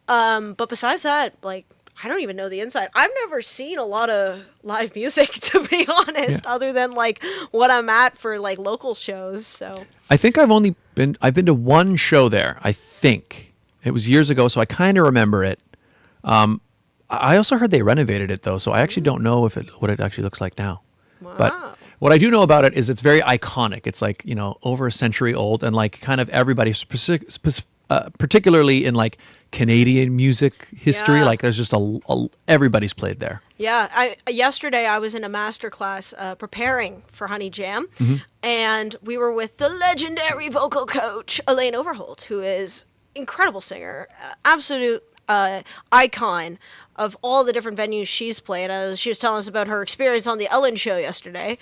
But besides that, like I don't even know the inside. I've never seen a lot of live music, to be honest, other than like what I'm at for like local shows. So
I think I've been to one show there. I think it was years ago, so I kind of remember it. I also heard they renovated it though, so I actually don't know what it actually looks like now.
wow.
But what I do know about it is it's very iconic. It's like, over a century old, and like kind of everybody, particularly in like Canadian music history,
Yeah.
like there's just everybody's played there.
Yeah, yesterday I was in a master class preparing for Honey Jam, and we were with the legendary vocal coach Elaine Overholt, who is incredible singer, absolute icon of all the different venues she's played. She was telling us about her experience on the Ellen Show yesterday.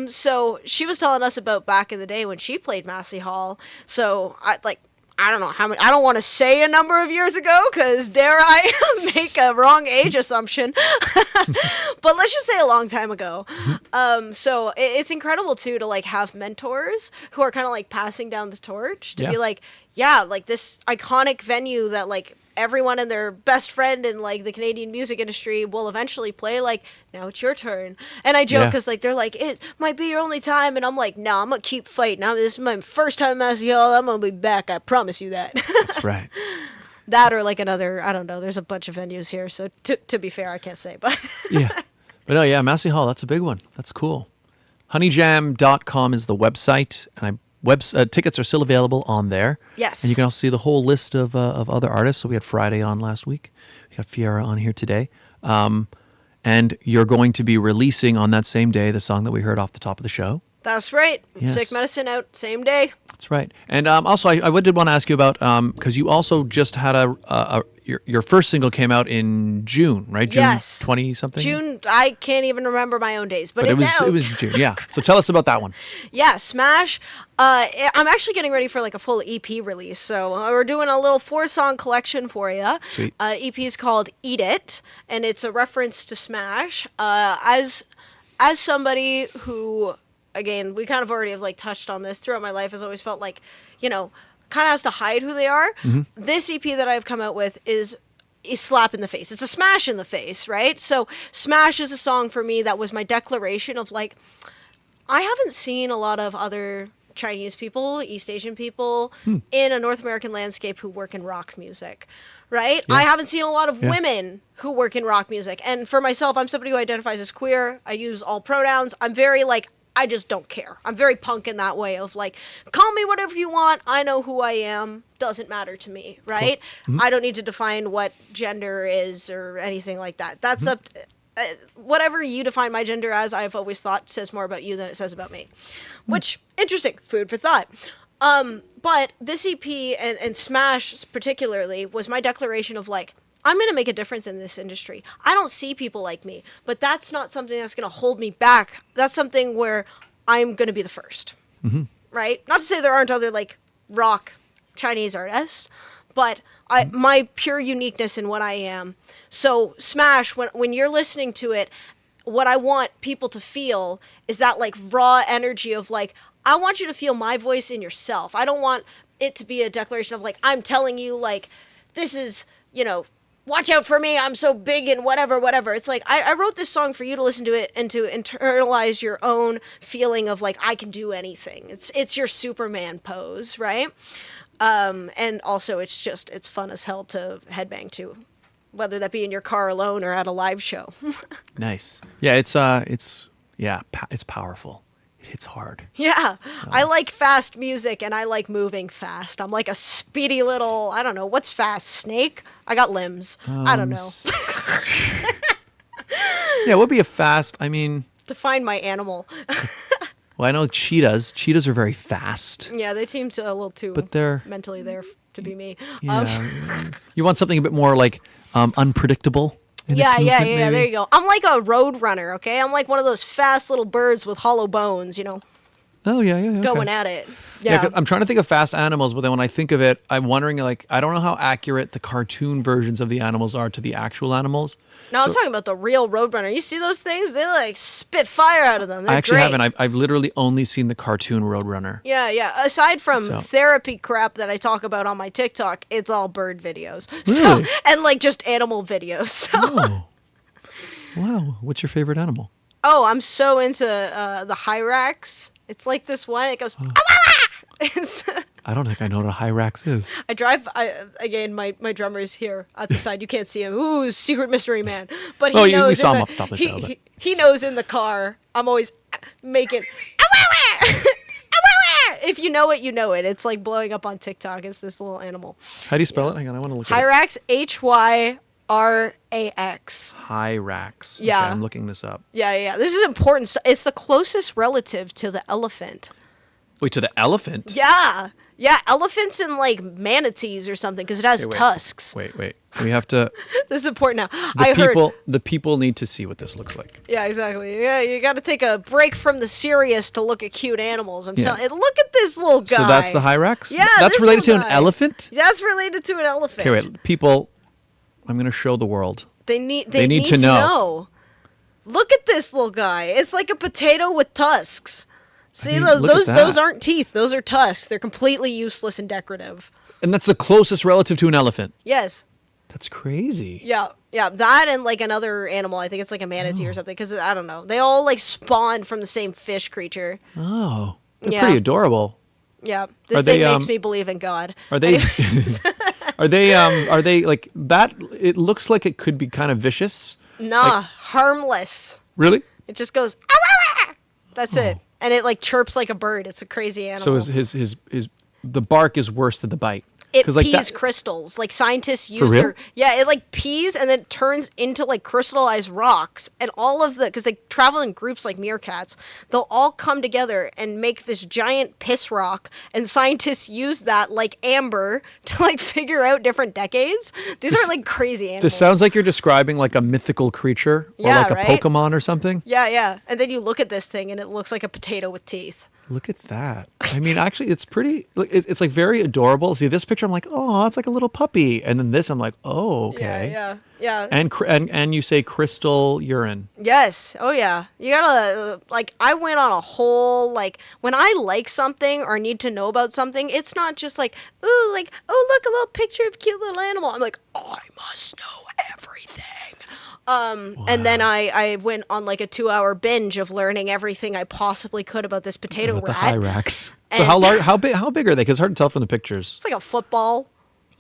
So she was telling us about back in the day when she played Massey Hall. So I don't know how many. I don't want to say a number of years ago because dare I make a wrong age assumption. But let's just say a long time ago. So it's incredible too to like have mentors who are kind of like passing down the torch to be like, yeah, like this iconic venue that like everyone and their best friend in like the Canadian music industry will eventually play. Like, now it's your turn. And I joke because like they're like, it might be your only time, and I'm like, no, I'm gonna keep fighting. This is my first time at Massey Hall. I'm gonna be back. I promise you that.
That's right.
That or like another, I don't know. There's a bunch of venues here, so to be fair, I can't say, but
Yeah. But no, yeah, Massey Hall, that's a big one. That's cool. Honeyjam.com is the website, and tickets are still available on there.
Yes.
And you can also see the whole list of other artists. So we had Friday on last week. We got Feura on here today. And you're going to be releasing on that same day the song that we heard off the top of the show.
that's right.
Yes.
Sick Medicine out same day.
That's right. And also, I did want to ask you about, because you also just had your first single came out in June, right? June
Yes.
20-something?
June, I can't even remember my own days, but
But
it's out.
it was June, yeah. So tell us about that one.
Yeah, Smash. I'm actually getting ready for like a full EP release, so we're doing a little 4-song collection for you.
Sweet.
EP is called "Eat It," and it's a reference to Smash. As somebody who, again, we kind of already have like touched on this throughout my life, has always felt like, kind of has to hide who they are. This EP that I've come out with is a slap in the face. It's a smash in the face, right? So Smash is a song for me that was my declaration of like, I haven't seen a lot of other Chinese people, East Asian people in a North American landscape who work in rock music, right? I haven't seen a lot of women who work in rock music. And for myself, I'm somebody who identifies as queer. I use all pronouns. I'm very like, I just don't care. I'm very punk in that way of like, call me whatever you want. I know who I am. Doesn't matter to me, right? I don't need to define what gender is or anything like that. That's up to, whatever you define my gender as, I've always thought says more about you than it says about me. Which, interesting, food for thought. But this EP and Smash particularly was my declaration of like, I'm going to make a difference in this industry. I don't see people like me, but that's not something that's going to hold me back. That's something where I'm going to be the first, right? Not to say there aren't other like rock Chinese artists, but my pure uniqueness in what I am. So Smash, when you're listening to it, what I want people to feel is that like raw energy of like, I want you to feel my voice in yourself. I don't want it to be a declaration of like, I'm telling you like, this is watch out for me, I'm so big and whatever. It's like, I wrote this song for you to listen to it and to internalize your own feeling of like, I can do anything. It's your Superman pose, right? And also it's fun as hell to headbang to, whether that be in your car alone or at a live show.
Nice. Yeah, it's powerful. It hits hard.
Yeah, I like fast music and I like moving fast. I'm like a speedy little, I don't know, what's fast? Snake? I got limbs. I don't know.
Yeah, what would be a fast, I mean...
Define my animal.
Well, I know cheetahs. Cheetahs are very fast.
Yeah, they seem to a little too
but they're
mentally there to be me.
Yeah, you want something a bit more like unpredictable?
Yeah,
maybe?
there you go. I'm like a road runner, okay? I'm like one of those fast little birds with hollow bones,
Oh, yeah. Okay.
Going at it. Yeah.
I'm trying to think of fast animals, but then when I think of it, I'm wondering, like, I don't know how accurate the cartoon versions of the animals are to the actual animals.
No, I'm talking about the real Roadrunner. You see those things? They like spit fire out of them. They're
I actually
great.
haven't. I've literally only seen the cartoon Roadrunner.
Yeah. Aside from therapy crap that I talk about on my TikTok, it's all bird videos.
Really?
And like just animal videos. So.
Oh. Wow. What's your favorite animal?
Oh, I'm so into the Hyrax. It's like this one. It goes.
I don't think I know what a Hyrax is.
I drive. Again, my drummer's here at the side. You can't see him. Ooh, secret mystery man. But he knows.
We saw him off the top of the show.
He knows in the car. I'm always making. If you know it, you know it. It's like blowing up on TikTok. It's this little animal.
How do you spell it? Hang on, I want to look at it.
Hyrax, Hyrax.
Hyrax.
Yeah.
Okay, I'm looking this up.
Yeah. This is important stuff. It's the closest relative to the elephant.
Wait, to the elephant?
Yeah, elephants and like manatees or something because it has tusks.
Wait. We have to.
This is important now.
The people need to see what this looks like.
Yeah, exactly. Yeah, you got to take a break from the serious to look at cute animals. I'm telling you, look at this little guy.
So that's the Hyrax?
Yeah,
that's
this
related to
little
an
guy.
elephant?
That's related to an elephant.
Okay, wait. People, I'm going to show the world.
They need to know. Look at this little guy. It's like a potato with tusks. See, those aren't teeth. Those are tusks. They're completely useless and decorative.
And that's the closest relative to an elephant.
Yes.
That's crazy.
Yeah. That and like another animal. I think it's like a manatee or something. Because I don't know. They all like spawned from the same fish creature.
Oh, they're pretty adorable.
Yeah. This thing makes me believe in God.
Are they? Are they like that? It looks like it could be kind of vicious.
Nah, harmless.
Really?
It just goes. "Ah, ah, ah." That's it. And it like chirps like a bird. It's a crazy animal.
So his the bark is worse than the bite.
It
like
pees crystals. Like scientists use
For real?
it like pees and then turns into like crystallized rocks. And all of because they travel in groups like meerkats, they'll all come together and make this giant piss rock. And scientists use that like amber to like figure out different decades. These are like crazy animals.
This sounds like you're describing like a mythical creature or like a Pokemon or something.
Yeah. And then you look at this thing and it looks like a potato with teeth.
Look at that. I mean, actually, it's pretty. It's like very adorable. See this picture? I'm like, oh, it's like a little puppy. And then this, I'm like, oh, okay.
Yeah.
And you say crystal urine.
Yes. Oh yeah. You gotta like. I went on a whole like when I like something or need to know about something. It's not just like ooh, like oh look a little picture of a cute little animal. I'm like I must know everything.
Wow.
And then I went on like a 2-hour binge of learning everything I possibly could about this potato rat.
The Hyrax. So how large? How big are they? Because it's hard to tell from the pictures.
It's like a football.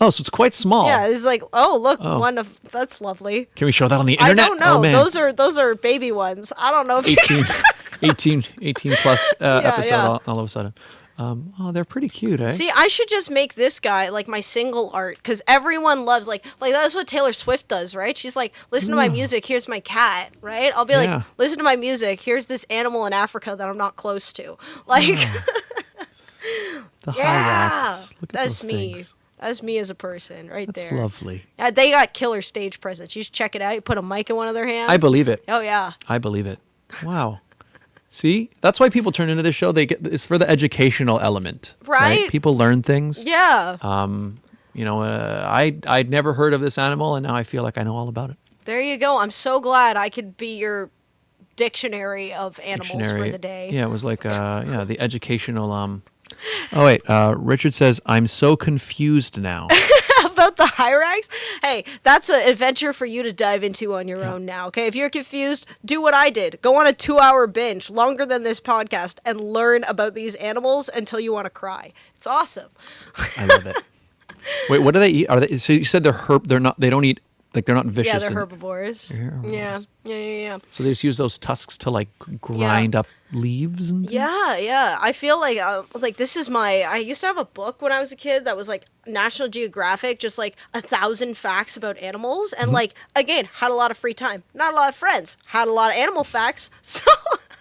Oh, so it's quite small.
Yeah, it's like one of that's lovely.
Can we show that on the internet?
I don't know.
Oh, man.
Those are baby ones. I don't know if
18 plus episode all of a sudden. They're pretty cute, eh?
See, I should just make this guy like my single art because everyone loves like that's what Taylor Swift does, right? She's like, listen to my music, here's my cat, right? I'll be like, listen to my music, here's this animal in Africa that I'm not close to, like.
The Hyrax. Look at
that's
those
me.
things.
That's me as a person, right there.
That's lovely.
They got killer stage presence. You should check it out. You put a mic in one of their hands.
I believe it.
Oh yeah.
I believe it. Wow. See, that's why people turn into this show. It's for the educational element, right? People learn things.
Yeah.
I'd never heard of this animal, and now I feel like I know all about it.
There you go. I'm so glad I could be your dictionary of animals for the day.
Yeah, it was like the educational. Oh wait, Richard says I'm so confused now.
about the Hyrax, hey, that's an adventure for you to dive into on your own now, okay? If you're confused, do what I did. Go on a 2-hour binge, longer than this podcast, and learn about these animals until you want to cry. It's awesome.
I love it. Wait, what do they eat? Are they? So you said they're not. They don't eat. Like they're not vicious.
Yeah, they're herbivores. Yeah.
So they just use those tusks to like grind up leaves and things?
Yeah. I feel like this is I used to have a book when I was a kid that was like National Geographic, just like 1,000 facts about animals, and like again had a lot of free time, not a lot of friends, had a lot of animal facts, so.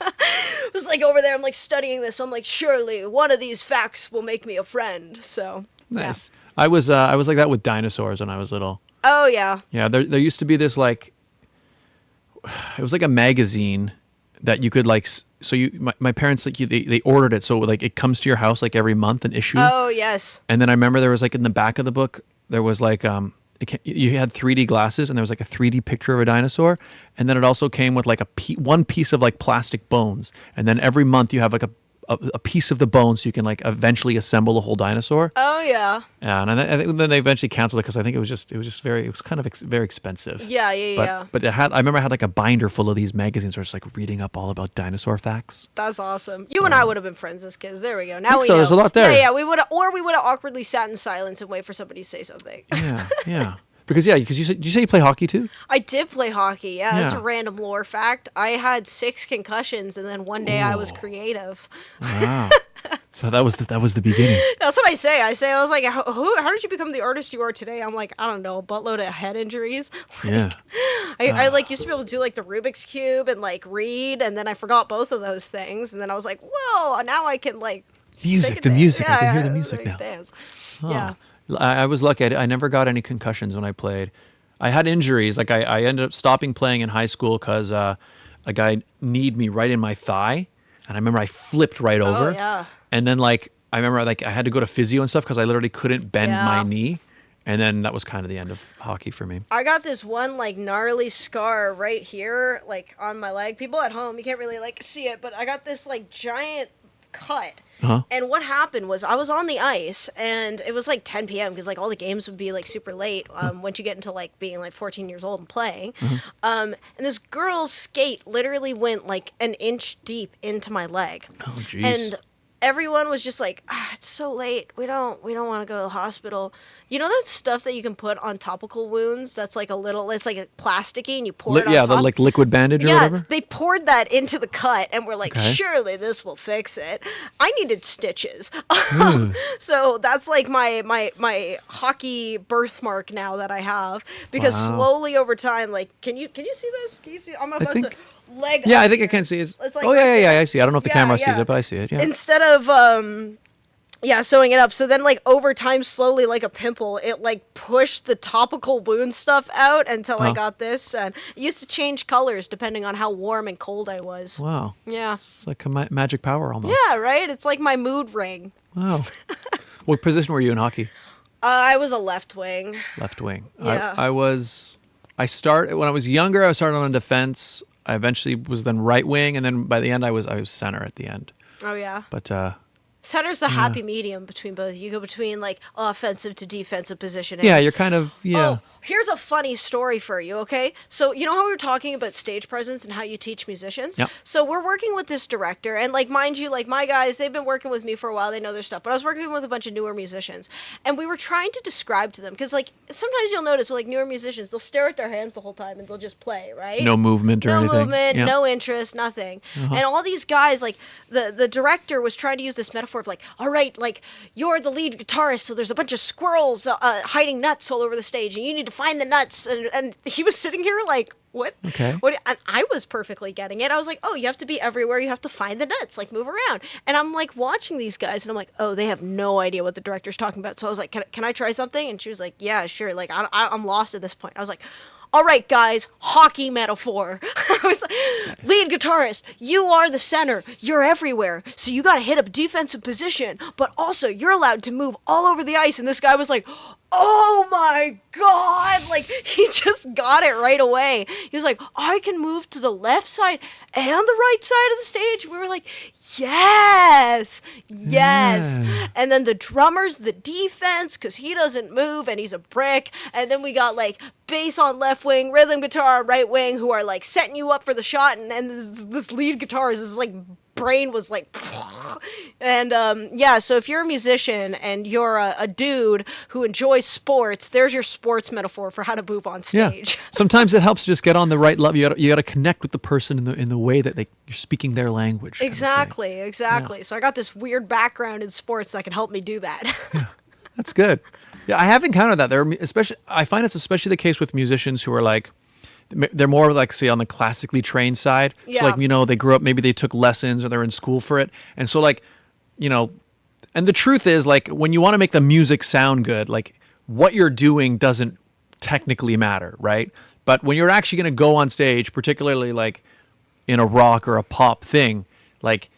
It was like over there, I'm like studying this. So I'm like, surely one of these facts will make me a friend. So
nice. Yeah. I was like that with dinosaurs when I was little.
Oh yeah.
Yeah, there used to be this like, it was like a magazine that you could like. So my parents like they ordered it, so like it comes to your house like every month, an issue.
Oh yes.
And then I remember there was like in the back of the book there was like you had 3D glasses and there was like a 3D picture of a dinosaur, and then it also came with like one piece of like plastic bones, and then every month you have like a piece of the bone so you can like eventually assemble a whole dinosaur.
Oh yeah.
Yeah, and I think then they eventually canceled it because I think it was kind of very expensive.
Yeah.
But I remember I had like a binder full of these magazines where it's like reading up all about dinosaur facts.
That's awesome. You and I would have been friends as kids. There we go. Now we
so
know.
there's a lot there.
Yeah, we would have awkwardly sat in silence and wait for somebody to say something.
Yeah. Because did you say you play hockey too?
I did play hockey. Yeah, that's a
Yeah.
random lore fact. I had 6 concussions, and then one day I was creative.
Wow. So that was the beginning.
That's what I say. I was like, how did you become the artist you are today? I'm like, I don't know, a buttload of head injuries.
Yeah.
I like used to be able to do like the Rubik's Cube and like read, and then I forgot both of those things, and then I was like, whoa, now I can like
Music. I can hear the music now.
Dance.
Oh.
Yeah.
I was lucky. I never got any concussions when I played. I had injuries. Like I ended up stopping playing in high school because a guy kneed me right in my thigh, and I remember I flipped right over.
Oh yeah.
And then like I remember like I had to go to physio and stuff because I literally couldn't bend my knee. And then that was kind of the end of hockey for me.
I got this one like gnarly scar right here, like on my leg. People at home, you can't really like see it, but I got this like giant cut.
Uh-huh.
And what happened was I was on the ice, and it was like 10 p.m. because like all the games would be like super late once you get into like being like 14 years old and playing. And this girl's skate literally went like an inch deep into my leg.
Oh jeez.
And everyone was just like, it's so late. We don't want to go to the hospital. You know that stuff that you can put on topical wounds? That's like it's like a plasticky, and you pour it on top?
Yeah, the like liquid bandage or whatever?
They poured that into the cut, and we're like, surely this will fix it. I needed stitches. So that's like my hockey birthmark now that I have, because slowly over time, like, can you see this? Can you see? I'm about to leg.
Yeah, I think I can see it.
It's like
I see. I don't know if the camera sees it, but I see it. Yeah.
Instead of sewing it up. So then, like, over time, slowly, like a pimple, it, like, pushed the topical wound stuff out until I got this. And it used to change colors depending on how warm and cold I was.
Wow.
Yeah.
It's like a magic power almost.
Yeah, right? It's like my mood ring.
Wow. What position were you in hockey?
I was a left wing.
Left wing.
Yeah.
When I was younger, I started on defense. I eventually was then right wing, and then by the end, I was center at the end.
Oh, yeah.
But
center's the happy medium between both. You go between like offensive to defensive positioning.
Yeah, you're kind of
Oh, here's a funny story for you, okay? So you know how we were talking about stage presence and how you teach musicians?
Yep.
So we're working with this director, and like mind you, like my guys, they've been working with me for a while, they know their stuff, but I was working with a bunch of newer musicians, and we were trying to describe to them, because like sometimes you'll notice with like newer musicians, they'll stare at their hands the whole time and they'll just play, right?
No movement or anything.
No movement,
Yeah.
no interest, nothing. And all these guys, like the director was trying to use this metaphor of like, all right, like you're the lead guitarist, so there's a bunch of squirrels hiding nuts all over the stage, and you need to find the nuts. And he was sitting here like, what?
Okay.
What? And I was perfectly getting it. I was like, oh, you have to be everywhere. You have to find the nuts, like move around. And I'm like watching these guys, and I'm like, oh, they have no idea what the director's talking about. So I was like, can I try something? And she was like, yeah, sure. Like I'm lost at this point. I was like, all right, guys, hockey metaphor. I was like, lead guitarist, you are the center. You're everywhere. So you got to hit a defensive position, but also you're allowed to move all over the ice. And this guy was like, oh my God, like he just got it right away. He was like, I can move to the left side and the right side of the stage. We were like, yes.
Yeah.
And then the drummer's the defense because he doesn't move and he's a brick. And then we got like bass on left wing, rhythm guitar on right wing, who are like setting you up for the shot. And this lead guitar is this like brain was like, and so if you're a musician and you're a dude who enjoys sports, there's your sports metaphor for how to move on stage.
Yeah. Sometimes it helps just get on the right level. You got to connect with the person in the way that you're speaking their language.
Exactly.
Yeah.
So I got this weird background in sports that can help me do that.
Yeah, that's good. Yeah, I have encountered that. I find it's especially the case with musicians who are like, they're more like, say, on the classically trained side.
Yeah.
So like, they grew up, maybe they took lessons or they're in school for it. And so like, and the truth is like, when you want to make the music sound good, like what you're doing doesn't technically matter, right? But when you're actually going to go on stage, particularly like in a rock or a pop thing, like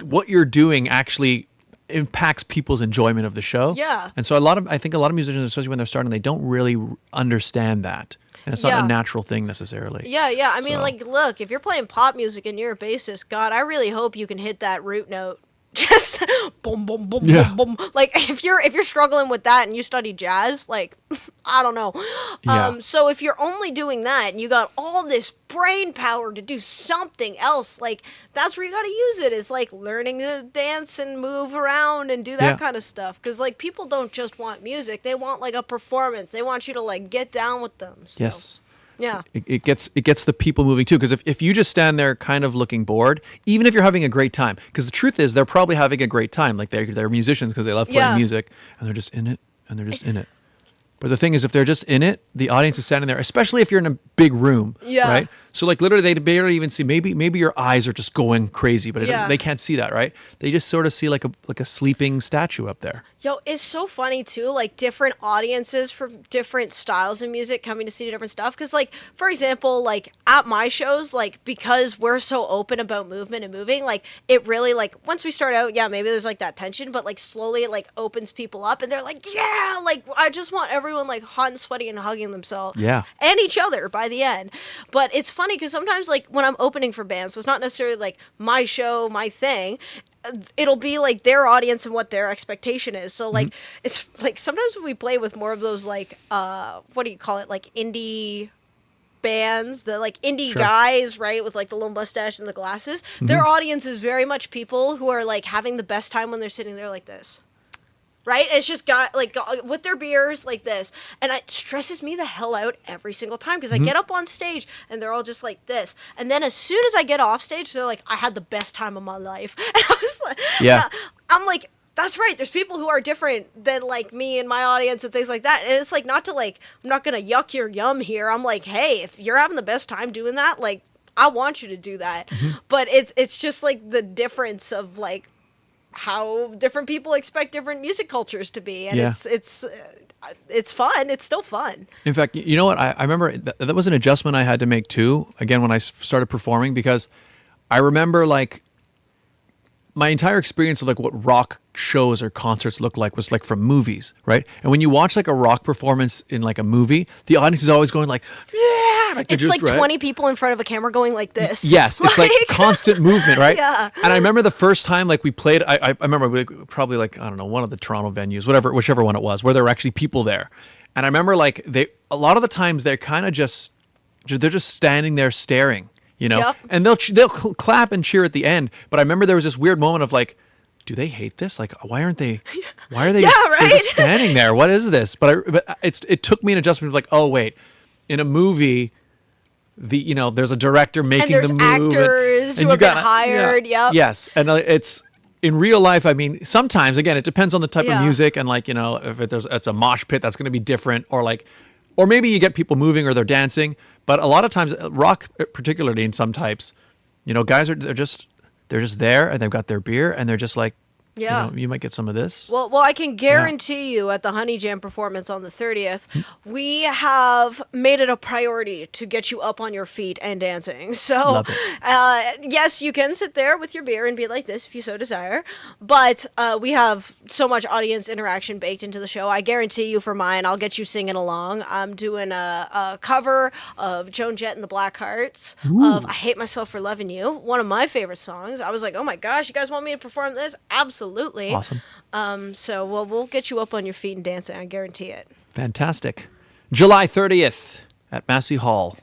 what you're doing actually impacts people's enjoyment of the show.
Yeah.
And so I think a lot of musicians, especially when they're starting, they don't really understand that. And it's not a natural thing necessarily.
Yeah. I mean, like, look, if you're playing pop music and you're a bassist, God, I really hope you can hit that root note. Just boom, boom, boom,
Yeah.
boom, boom. Like if you're struggling with that and you study jazz, like I don't know.
Yeah.
So if you're only doing that and you got all this brain power to do something else, like that's where you got to use it. Is like learning to dance and move around and do that kind of stuff. Because like people don't just want music; they want like a performance. They want you to like get down with them. So.
Yes.
Yeah.
It gets the people moving too, because if you just stand there kind of looking bored, even if you're having a great time, because the truth is they're probably having a great time, like they're musicians because they love playing music and they're just in it and they're just in it. But the thing is, if they're just in it, the audience is standing there, especially if you're in a big room, right? So like literally they barely even see, maybe your eyes are just going crazy, but they can't see that, right? They just sort of see like a sleeping statue up there.
Yo, it's so funny too, like different audiences from different styles of music coming to see different stuff. Because like, for example, like at my shows, like because we're so open about movement and moving, like it really like once we start out, maybe there's like that tension, but like slowly it like opens people up and they're like, yeah, like I just want everyone like hot and sweaty and hugging themselves and each other by the end. But it's funny because sometimes like when I'm opening for bands, so it's not necessarily like my show, my thing, it'll be like their audience and what their expectation is. So like it's like sometimes when we play with more of those like what do you call it, like indie bands, the like indie guys, right, with like the little mustache and the glasses, their audience is very much people who are like having the best time when they're sitting there like this. Right? It's just got like with their beers like this. And it stresses me the hell out every single time because I get up on stage and they're all just like this. And then as soon as I get off stage, they're like, I had the best time of my life. And I was like, I'm like, that's right. There's people who are different than like me and my audience and things like that. And it's like not to like, I'm not going to yuck your yum here. I'm like, hey, if you're having the best time doing that, like I want you to do that. But it's just like the difference of like, how different people expect different music cultures to be, and it's fun. It's still fun.
In fact, you know what? I remember that was an adjustment I had to make too. Again, when I started performing, because I remember like my entire experience of like what rock shows or concerts look like was like from movies, right? And when you watch like a rock performance in like a movie, the audience is always going like, yeah, like
it's just, like 20 people in front of a camera going like this.
Yes, it's like constant movement, right?
Yeah.
And I remember the first time like we played, I remember we probably like, I don't know, one of the Toronto venues, whichever one it was, where there were actually people there. And I remember like a lot of the times they're kind of they're just standing there staring, and they'll clap and cheer at the end. But I remember there was this weird moment of like, do they hate this? Like, why are they they're just standing there? What is this? But it took me an adjustment of like, oh wait, in a movie, there's a director making the move.
And there's actors who have been hired.
Yeah, yes. And it's in real life. I mean, sometimes, again, it depends on the type of music. And like, if it's a mosh pit, that's going to be different. Or maybe you get people moving or they're dancing. But a lot of times, rock, particularly in some types, guys they're just there and they've got their beer and they're just like
Yeah.
You might get some of this.
Well, I can guarantee you at the Honey Jam performance on the 30th, we have made it a priority to get you up on your feet and dancing. So,
Love it.
yes, you can sit there with your beer and be like this if you so desire. But we have so much audience interaction baked into the show. I guarantee you for mine, I'll get you singing along. I'm doing a cover of Joan Jett and the Blackhearts of I Hate Myself for Loving You, one of my favorite songs. I was like, oh my gosh, you guys want me to perform this? Absolutely.
Awesome.
So we'll get you up on your feet and dancing. I guarantee it.
Fantastic. July 30th at Massey Hall.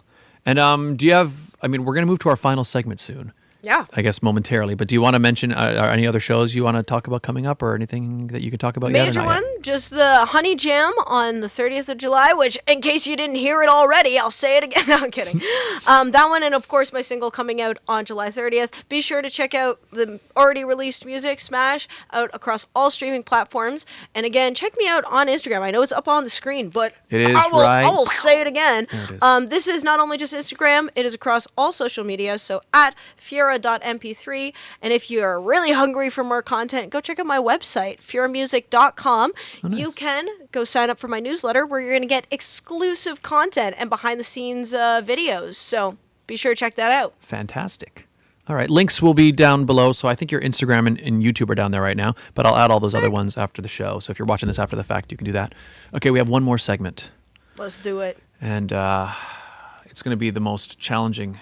And do you have, we're going to move to our final segment soon.
Yeah.
I guess momentarily. But do you want to mention any other shows you want to talk about coming up or anything that you can talk about yet?
Major one, just the Honey Jam on the 30th of July, which, in case you didn't hear it already, I'll say it again. No, I'm kidding. That one, and of course, my single coming out on July 30th. Be sure to check out the already released music, Smash, out across all streaming platforms. And again, check me out on Instagram. I know it's up on the screen, but
it is
I will say it again.
There it is.
This is not only just Instagram, it is across all social media. So at Feura.mp3. And if you're really hungry for more content, go check out my website, feuramusic.com.
Oh, nice.
You can go sign up for my newsletter where you're going to get exclusive content and behind the scenes videos. So be sure to check that out.
Fantastic. All right. Links will be down below. So I think your Instagram and YouTube are down there right now, but I'll add all those other ones after the show. So if you're watching this after the fact, you can do that. Okay. We have one more segment.
Let's do it.
And it's going to be the most challenging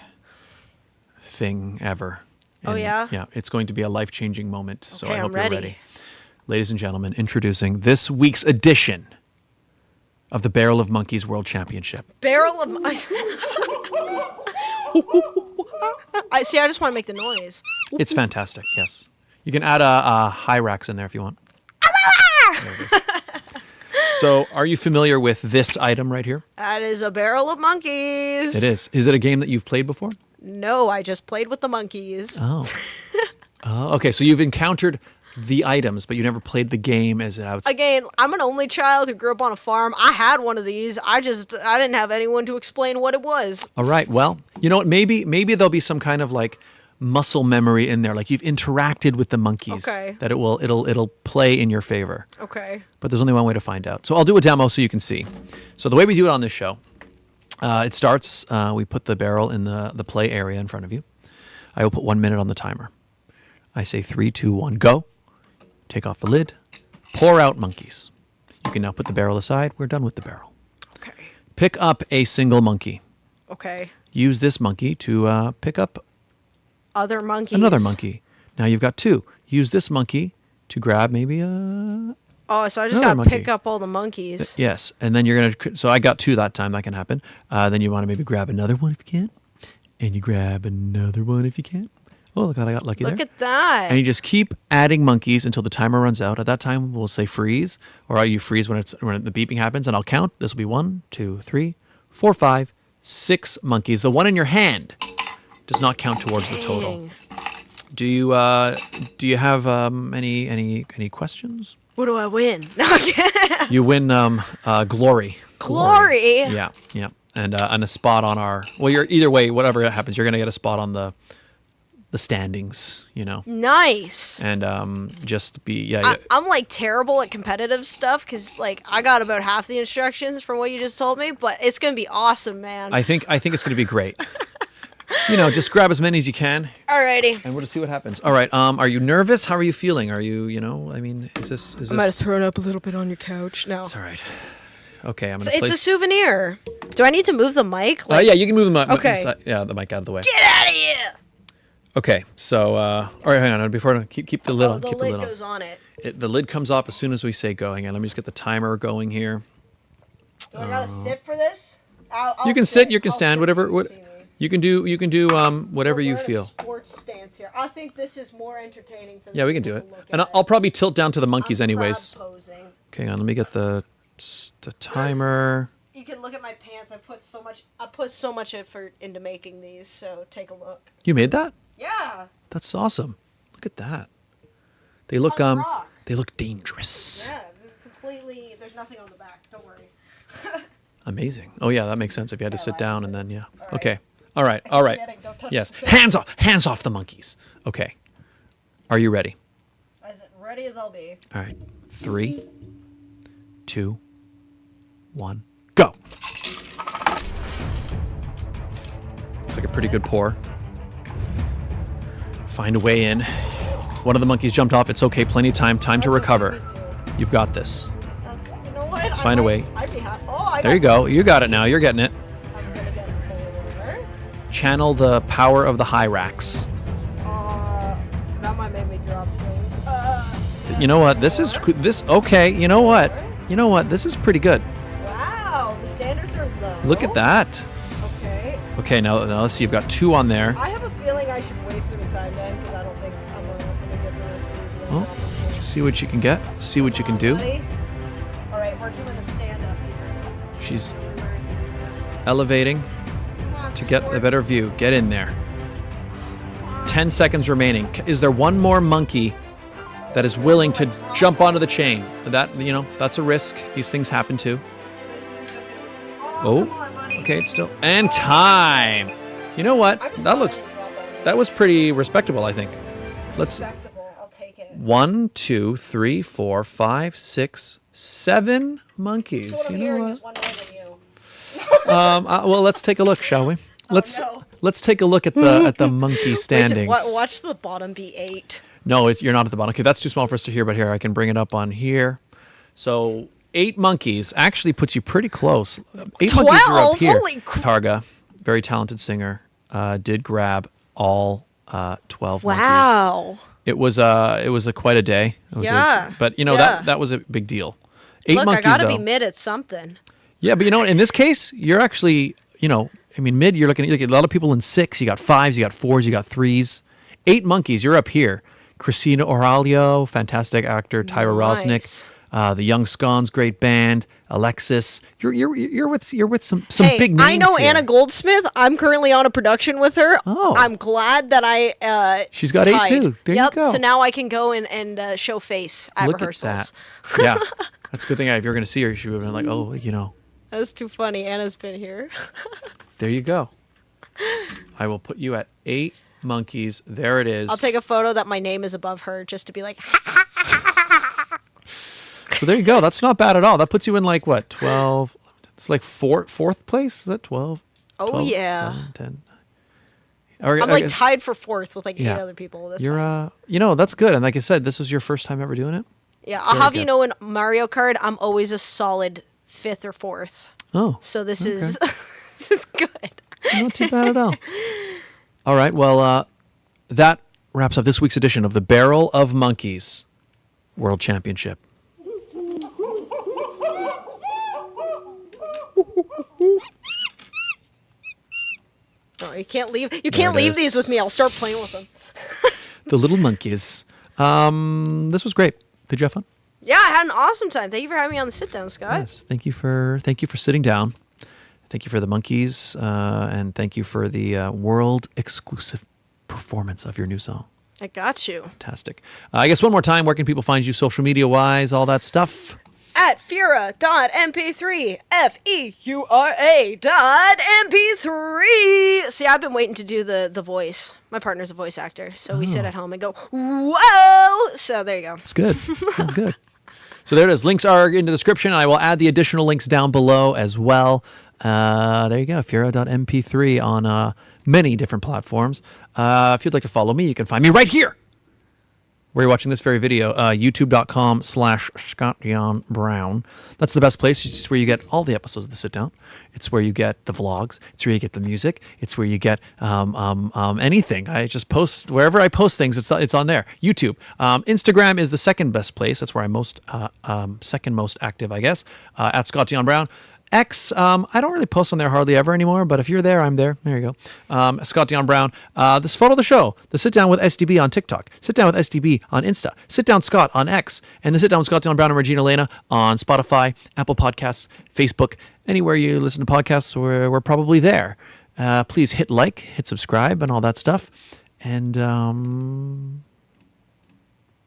thing ever.
Oh, yeah?
Yeah. It's going to be a life-changing moment. So I hope
I'm ready.
you're ready. Ladies and gentlemen, introducing this week's edition of the Barrel of Monkeys World Championship.
Barrel of... I just want to make the noise.
It's fantastic, yes. You can add a Hyrax in there if you want. There it is. So, are you familiar with this item right here?
That is a barrel of monkeys.
It is. Is it a game that you've played before?
No, I just played with the monkeys.
Oh. Okay, so you've encountered the items, but you never played the game as it outside.
Again, I'm an only child who grew up on a farm. I had one of these. I didn't have anyone to explain what it was.
All right. Well, you know what? Maybe there'll be some kind of like muscle memory in there, like you've interacted with the monkeys.
Okay.
That it'll play in your favor.
Okay.
But there's only one way to find out. So I'll do a demo so you can see. So the way we do it on this show, it starts. We put the barrel in the play area in front of you. I will put 1 minute on the timer. I say 3, 2, 1, go. Take off the lid. Pour out monkeys. You can now put the barrel aside. We're done with the barrel.
Okay.
Pick up a single monkey.
Okay.
Use this monkey to pick up
Other monkeys.
another monkey. Now you've got 2. Use this monkey to grab maybe a...
Oh, so I just
Another
got to
monkey.
pick up all the monkeys.
Yes. And then you're going to... So I got 2 that time. That can happen. Then you want to maybe grab another one if you can. And you grab another one if you can. Oh, look, I got lucky there.
Look at that.
And you just keep adding monkeys until the timer runs out. At that time, we'll say freeze, or you freeze when the beeping happens, and I'll count. This will be 1, 2, 3, 4, 5, 6 monkeys. The one in your hand does not count towards the total.
Dang.
Do you have any questions?
What do I win? No,
You win glory.
Glory.
Yeah, yeah, and a spot on our. Well, you're either way. Whatever happens, you're gonna get a spot on the standings, you know.
Nice.
And just be
I'm like terrible at competitive stuff because like I got about half the instructions from what you just told me, but it's gonna be awesome, man.
I think it's gonna be great. You know, just grab as many as you can.
Alrighty.
And we'll just see what happens. All right. Are you nervous? How are you feeling? Are you I mean, is this?
I might have thrown up a little bit on your couch. No.
It's all right. Okay, I'm
So
gonna.
it's a souvenir. Do I need to move the mic?
Yeah, you can move the mic.
Okay.
The mic out of the way.
Get out of here.
Okay. So, all right, hang on. Before keep the lid on.
The
Keep
lid
the lid
goes on it.
The lid comes off as soon as we say go. Hang on. Let me just get the timer going here.
Do I gotta sit for this? I'll
You can sit. You can
I'll
stand.
sit
Whatever.
so
What.
see me.
You can do. Whatever you
We're in a
feel.
sports stance here. I think this is more entertaining for the
Yeah, we can do
people
it.
to look
And
at
I'll probably tilt down to the monkeys
I'm
anyways.
crab posing.
Okay, hang on. Let me get the timer.
You can look at my pants. I put so much effort into making these. So take a look.
You made that?
Yeah.
That's awesome. Look at that. They look
Punk rock.
they look dangerous.
Yeah. This is completely. There's nothing on the back. Don't worry.
Amazing. Oh yeah, that makes sense if you had to sit
like
down
it.
and then yeah.
All right.
Okay. All right. All right.
Forgetting, don't touch
Yes.
the camera.
Hands off the monkeys. Okay. Are you ready?
Is it ready? Ready as I'll be.
All right. 3, 2, 1, go. Looks like a pretty good pour. Find a way in. One of the monkeys jumped off. It's okay. Plenty of time. Time to recover. You've got this.
You know what?
Find a way.
I'd be happy. Oh,
there you go. You got it now. You're getting it.
I'm gonna get more.
Channel the power of the high racks.
That might make me drop things.
You know what? This is okay. You know what? You know what? This is pretty good.
Wow, the standards are low.
Look at that.
Okay.
Okay, now let's see. You've got 2 on there.
I have a feeling I should wait for the time to end because I don't think I'm gonna get the rest of these.
Oh, see what you can get. See what you can do.
All right, we're doing the stand up here.
She's
Really working this.
elevating
Come on,
to get a
sports.
better view. Get in there.
Come on.
10 seconds remaining. Is there one more monkey that is willing to jump onto the chain? That's a risk. These things happen too.
This is just gonna be
Oh,
come on, buddy.
okay, it's still and time. You know what?
I'm just
That
not
looks
gonna drop all
that
these.
was pretty respectable, I think. Let's
Respectable. I'll take it.
1, 2, 3, 4, 5, 6, 7 monkeys.
So what I'm
You know
hearing
what?
is one more than you.
Well, let's take a look, shall we?
No.
Let's take a look at the monkey standings.
Watch the bottom be 8.
No, you're not at the bottom. Okay, that's too small for us to hear, but here, I can bring it up on here. So 8 monkeys actually puts you pretty close. 8 monkeys are up
12?
here.
Holy
Targa, very talented singer, did grab all 12 monkeys.
Wow.
It was a quite a day. It was
Yeah.
but
Yeah.
that was a big deal. 8
Look,
monkeys
I gotta
though.
be mid at something.
Yeah, but you know what? In this case, you're actually, mid. You're looking at a lot of people in 6. You got 5s, you got 4s, you got 3s. 8 monkeys. You're up here. Christina Aurelio, fantastic actor. Tyra
Nice.
Rosnick, the Young Scones, great band. Alexis. You're with some big names.
I know
here.
Anna Goldsmith. I'm currently on a production with her.
Oh.
I'm glad that I
She's got
tied.
8 too. There
yep.
you go.
So now I can go and show face at
Look
rehearsals.
at that. Yeah, that's a good thing. If you're going to see her, she would have been like, oh,
That's too funny. Anna's been here.
there you go. I will put you at 8 monkeys. There it is.
I'll take a photo that my name is above her just to be like,
So there you go. That's not bad at all. That puts you in like what, 12? It's like fourth place. Is that 12?
oh
12,
yeah.
11, 10. Or,
I'm
I
like
guess
tied for 4th with like 8
Yeah.
other people. That's
You're
fine.
that's good. And like I said, this was your first time ever doing it.
Yeah, I'll
very
have you
good.
know in Mario Kart, I'm always a solid 5th or 4th.
Oh,
So this
Okay.
is this is good.
not too bad at all. All right. Well, that wraps up this week's edition of the Barrel of Monkeys World Championship.
Oh, you can't leave. You
There
can't
it
leave
is.
these with me. I'll start playing with them.
The little monkeys. This was great. Did you have fun?
Yeah, I had an awesome time. Thank you for having me on the sit down, Scott.
Yes. Thank you for sitting down. Thank you for the monkeys, and thank you for the world exclusive performance of your new song.
I got you.
Fantastic. I guess one more time, where can people find you social media wise, all that stuff?
At Feura.mp3. Feura.mp3. See, I've been waiting to do the voice. My partner's a voice actor, so we sit at home and go, whoa! So there you go.
It's good. That's good. So there it is. Links are in the description. I will add the additional links down below as well. There you go. Feura.mp3 on many different platforms. If you'd like to follow me, you can find me right here, where you're watching this very video, youtube.com/Scott Dion Brown. That's the best place. It's where you get all the episodes of The Sit Down. It's where you get the vlogs. It's where you get the music. It's where you get anything. I just post, wherever I post things, it's on there. YouTube. Instagram is the second best place. That's where I'm second most active, I guess, at Scott Dion Brown. X, I don't really post on there hardly ever anymore, but if you're there, I'm there. There you go. Scott Dion Brown. This follow the show. The Sit Down with SDB on TikTok. Sit Down with SDB on Insta. Sit Down Scott on X. And the Sit Down with Scott Dion Brown and Regine Alaina on Spotify, Apple Podcasts, Facebook. Anywhere you listen to podcasts, we're probably there. Please hit like, hit subscribe, and all that stuff. And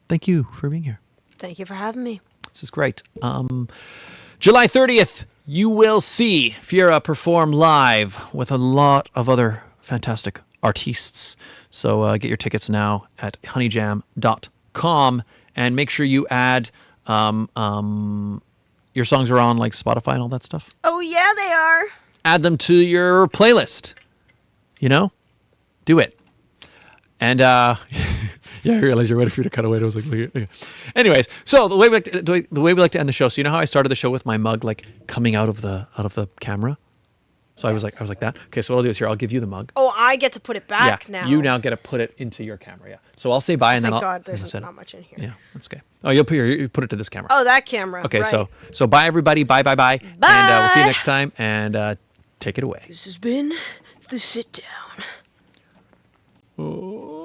thank you for being here.
Thank you for having me.
This is great. July 30th. You will see Feura perform live with a lot of other fantastic artists. So get your tickets now at honeyjam.com. and make sure you add your songs are on like Spotify and all that stuff.
Oh yeah, they are.
Add them to your playlist. You know, do it. And yeah, I realize you're ready for you to cut away. I was like, okay. Anyways, so the way we like to end the show. So you know how I started the show with my mug like coming out of the camera. So yes. I was like that. Okay, so what I'll do is here, I'll give you the mug.
Oh, I get to put it back now.
You now get to put it into your camera. Yeah. So I'll say bye and then I'll.
Thank God, there's not much in here.
Yeah, that's okay. Oh, you put it to this camera.
Oh, that camera.
Okay,
right.
so bye everybody. Bye.
Bye.
And we'll see you next time. And take it away.
This has been the sit down.
Oh.